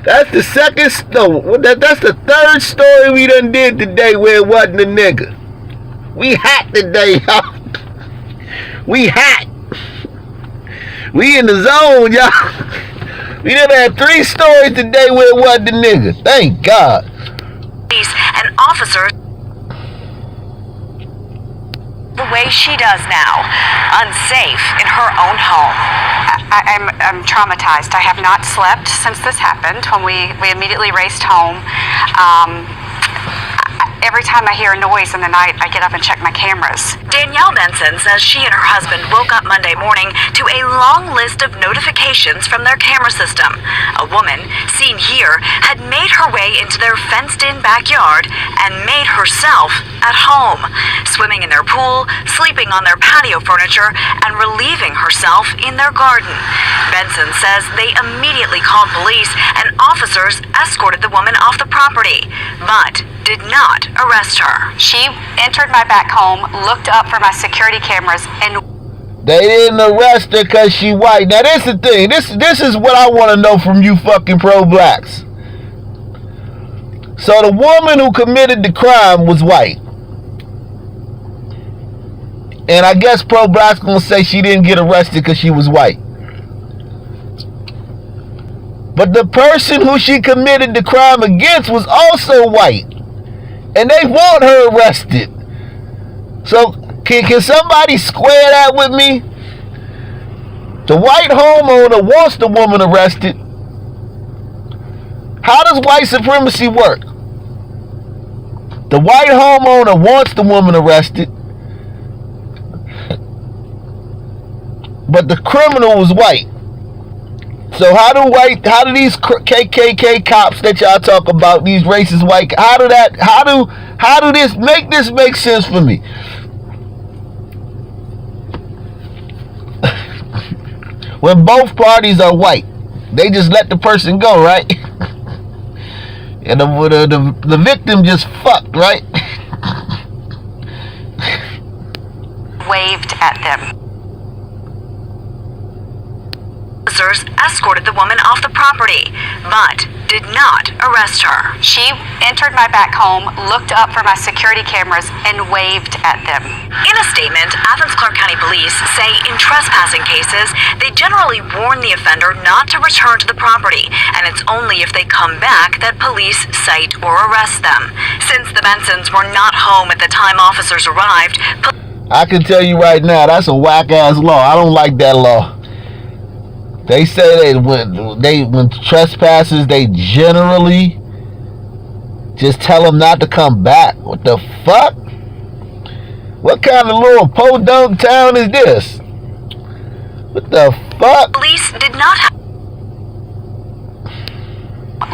That's the second. No, that's the third story we done did today where it wasn't a nigga. We hot today, y'all. We hot. We in the zone, y'all. We done had 3 stories today where it wasn't a nigga. Thank God. And officers the way she does now, unsafe in her own home. I'm traumatized. I have not slept since this happened. When we immediately raced home, every time I hear a noise in the night, I get up and check my cameras. Danielle Benson says she and her husband woke up Monday morning to a long list of notifications from their camera system. A woman, seen here, had made her way into their fenced-in backyard and made herself at home, swimming in their pool, sleeping on their patio furniture, and relieving herself in their garden. Benson says they immediately called police and officers escorted the woman off the property, but did not arrest her. She entered my back home, looked up for my security cameras, and they didn't arrest her because she white. Now this is the thing. This is what I want to know from you fucking pro-blacks. So the woman who committed the crime was white. And I guess pro-blacks gonna say she didn't get arrested because she was white. But the person who she committed the crime against was also white. And they want her arrested. So can somebody square that with me? The white homeowner wants the woman arrested. How does white supremacy work? The white homeowner wants the woman arrested, but the criminal was white. So how do these KKK cops that y'all talk about, these racist white, how do this make sense for me? When both parties are white, they just let the person go, right? And the victim just fucked, right? Waved at them. Officers escorted the woman off the property, but did not arrest her. She entered my back home, looked up for my security cameras, and waved at them. In a statement, Athens-Clarke County Police say in trespassing cases, they generally warn the offender not to return to the property, and it's only if they come back that police cite or arrest them. Since the Bensons were not home at the time officers arrived, I can tell you right now, that's a whack-ass law. I don't like that law. They say when trespassers, they generally just tell them not to come back. What the fuck? What kind of little podunk town is this? What the fuck? Police did not have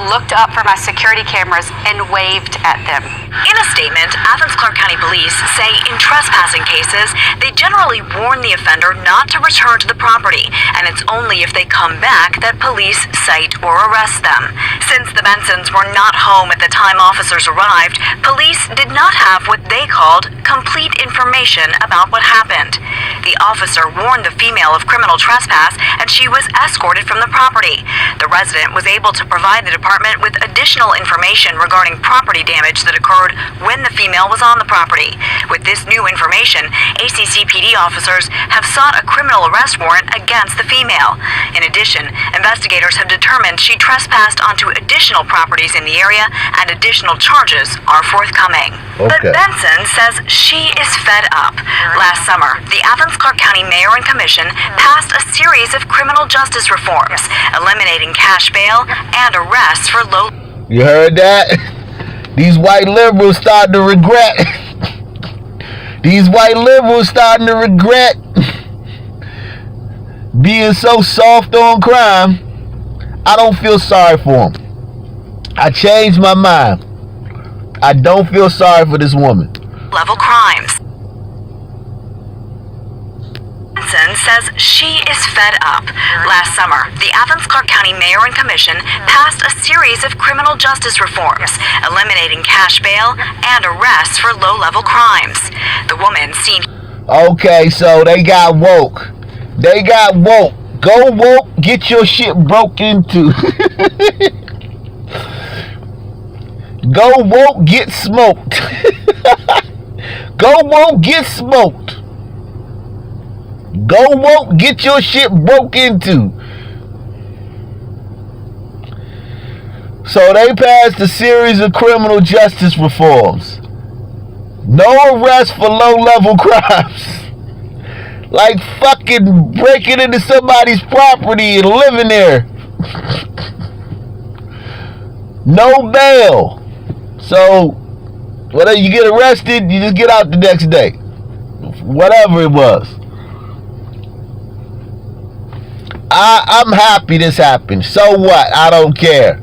looked up for my security cameras and waved at them. In a statement, Athens-Clarke County Police say in trespassing cases, they generally warn the offender not to return to the property, and it's only if they come back that police cite or arrest them. Since the Bensons were not home at the time officers arrived, police did not have what they called complete information about what happened. The officer warned the female of criminal trespass, and she was escorted from the property. The resident was able to provide the department with additional information regarding property damage that occurred when the female was on the property. With this new information, ACCPD officers have sought a criminal arrest warrant against the female. In addition, investigators have determined she trespassed onto additional properties in the area, and additional charges are forthcoming. But Benson says she is fed up. Last summer, the Athens-Clarke County Mayor and Commission passed a series of criminal justice reforms, eliminating cash bail and arrests for low... You heard that? These white liberals starting to regret. These white liberals starting to regret being so soft on crime. I don't feel sorry for them. I changed my mind. I don't feel sorry for this woman. Level crimes. Benson says she is fed up. Last summer, the Athens-Clarke County Mayor and Commission passed a series of criminal justice reforms, eliminating cash bail and arrests for low-level crimes. The woman seen... Okay, so they got woke. They got woke. Go woke, get your shit broke into. Go woke, get smoked. Go woke, get smoked. Go woke, get your shit broke into. So they passed a series of criminal justice reforms. No arrest for low-level crimes. Like fucking breaking into somebody's property and living there. No bail. So, whether you get arrested, you just get out the next day. Whatever it was. I'm happy this happened. So what? I don't care.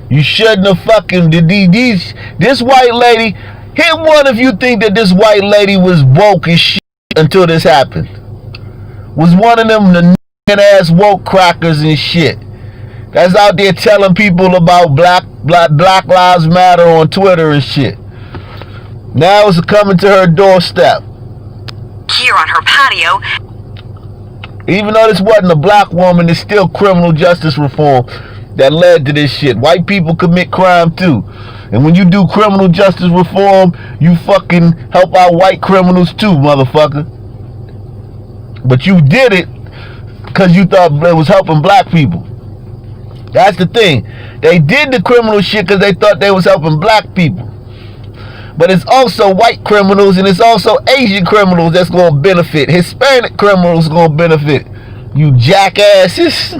You shouldn't have fucking... This white lady... Hit one if you think that this white lady was woke as shit until this happened. Was one of them the ass woke crackers and shit. That's out there telling people about Black Lives Matter on Twitter and shit. Now it's coming to her doorstep. Here on her patio. Even though this wasn't a black woman, it's still criminal justice reform that led to this shit. White people commit crime too. And when you do criminal justice reform, you fucking help out white criminals too, motherfucker. But you did it because you thought it was helping black people. That's the thing. They did the criminal shit because they thought they was helping black people. But it's also white criminals and it's also Asian criminals that's going to benefit. Hispanic criminals going to benefit. You jackasses.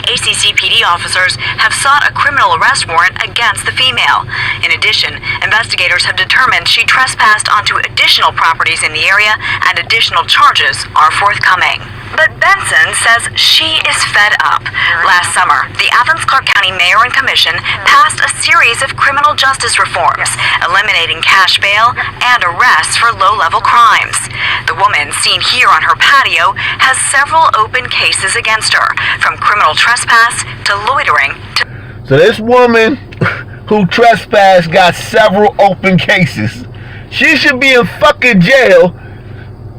ACCPD officers have sought a criminal arrest warrant against the female. In addition, investigators have determined she trespassed onto additional properties in the area, and additional charges are forthcoming. But Benson says she is fed up. Last summer, the Athens-Clarke County Mayor and Commission passed a series of criminal justice reforms, eliminating cash bail and arrests for low-level crimes. The woman seen here on her patio has several open cases against her, from criminal trespass to loitering to... So this woman who trespassed got several open cases. She should be in fucking jail.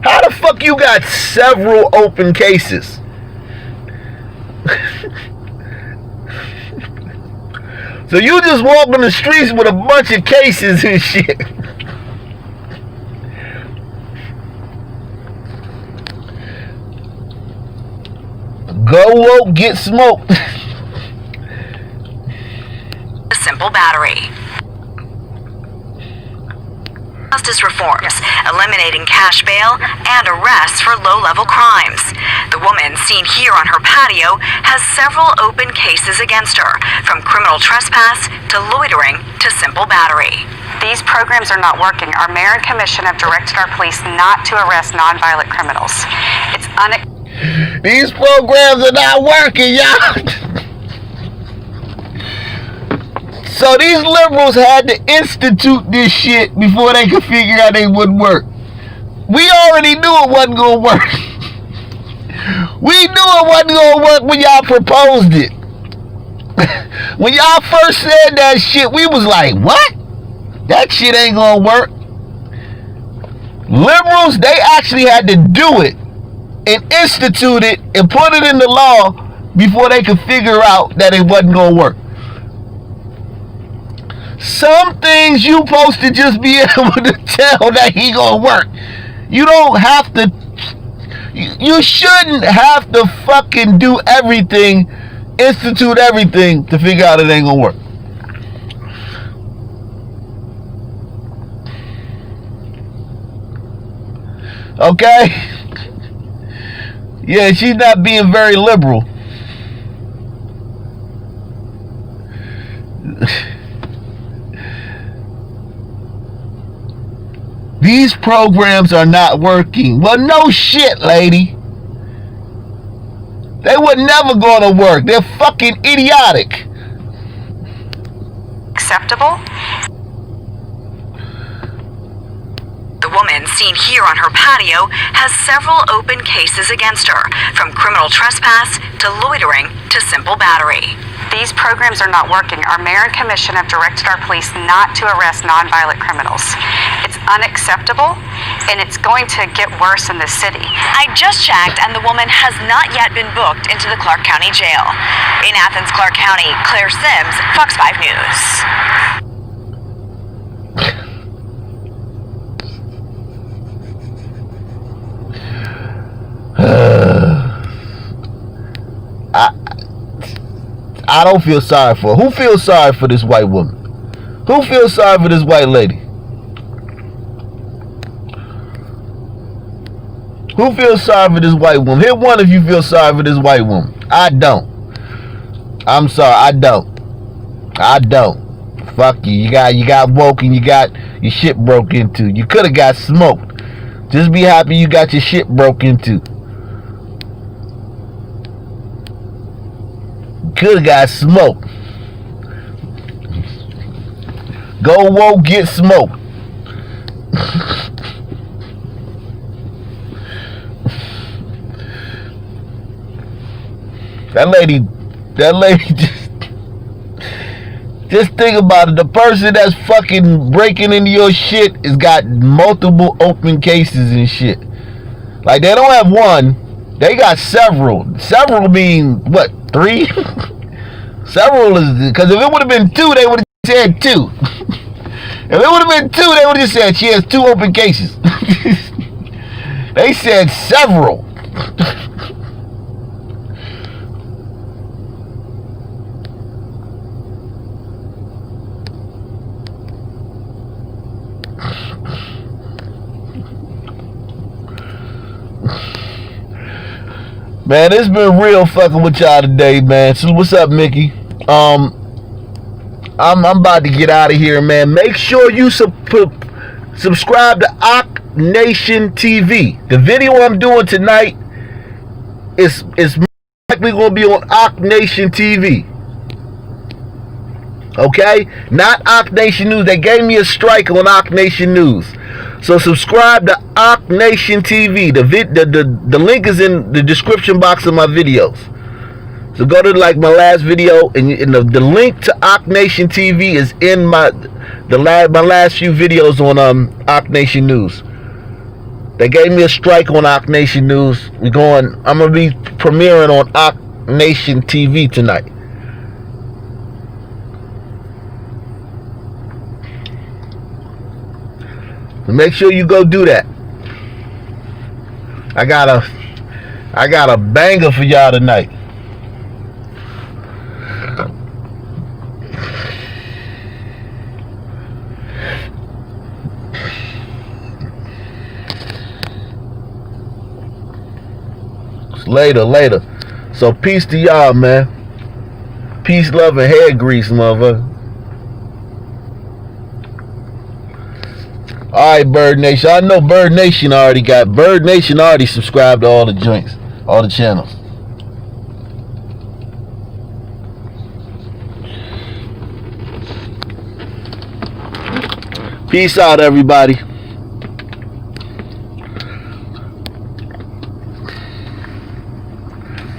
How the fuck you got several open cases? So you just walk on the streets with a bunch of cases and shit. Go woke, get smoked. A simple battery. Justice reforms, eliminating cash bail and arrests for low-level crimes. The woman seen here on her patio has several open cases against her, from criminal trespass to loitering to simple battery. These programs are not working. Our mayor and commission have directed our police not to arrest nonviolent criminals. It's These programs are not working, y'all. So these liberals had to institute this shit before they could figure out it wouldn't work. We already knew it wasn't going to work. We knew it wasn't going to work when y'all proposed it. When y'all first said that shit, we was like, what? That shit ain't going to work. Liberals, they actually had to do it and institute it and put it in the law before they could figure out that it wasn't going to work. Some things you supposed to just be able to tell that he going to work. You don't have to, you shouldn't have to fucking do everything, institute everything to figure out it ain't going to work. Okay? Yeah, she's not being very liberal. These programs are not working. Well, no shit, lady. They were never going to work. They're fucking idiotic. Acceptable? The woman seen here on her patio has several open cases against her, from criminal trespass to loitering to simple battery. These programs are not working. Our mayor and commission have directed our police not to arrest nonviolent criminals. It's unacceptable, and it's going to get worse in the city. I just checked, and the woman has not yet been booked into the Clark County Jail. In Athens, Clark County, Claire Sims, Fox 5 News. I don't feel sorry for her. Who feels sorry for this white woman? Who feels sorry for this white lady? Who feels sorry for this white woman? Hit one if you feel sorry for this white woman. I don't. I'm sorry, I don't. I don't. Fuck you. You got woke and you got your shit broke into. You could have got smoked. Just be happy you got your shit broke into. Could have got smoked. Go woke, get smoked. That lady just think about it. The person that's fucking breaking into your shit has got multiple open cases and shit. Like, they don't have one, they got several. Several mean what, 3? Several is, because if it would have been 2, they would have said 2. If it would have been 2, they would have just said she has 2 open cases. They said several. Man, it's been real fucking with y'all today, man. So what's up, Mickey? I'm about to get out of here, man. Make sure you subscribe to Ock Nation TV. The video I'm doing tonight is likely going to be on Ock Nation TV. Okay? Not Ock Nation News. They gave me a strike on Ock Nation News. So subscribe to Ock Nation TV. The link is in the description box of my videos. So go to like my last video, and the link to Ock Nation TV is in my last few videos on Ock Nation News. They gave me a strike on Ock Nation News. I'm gonna be premiering on Ock Nation TV tonight. So make sure you go do that. I got a banger for y'all tonight. Later. So peace to y'all, man. Peace, love, and hair grease, motherfucker. Alright, Bird Nation. I know Bird Nation already subscribed to all the joints, all the channels. Peace out, everybody.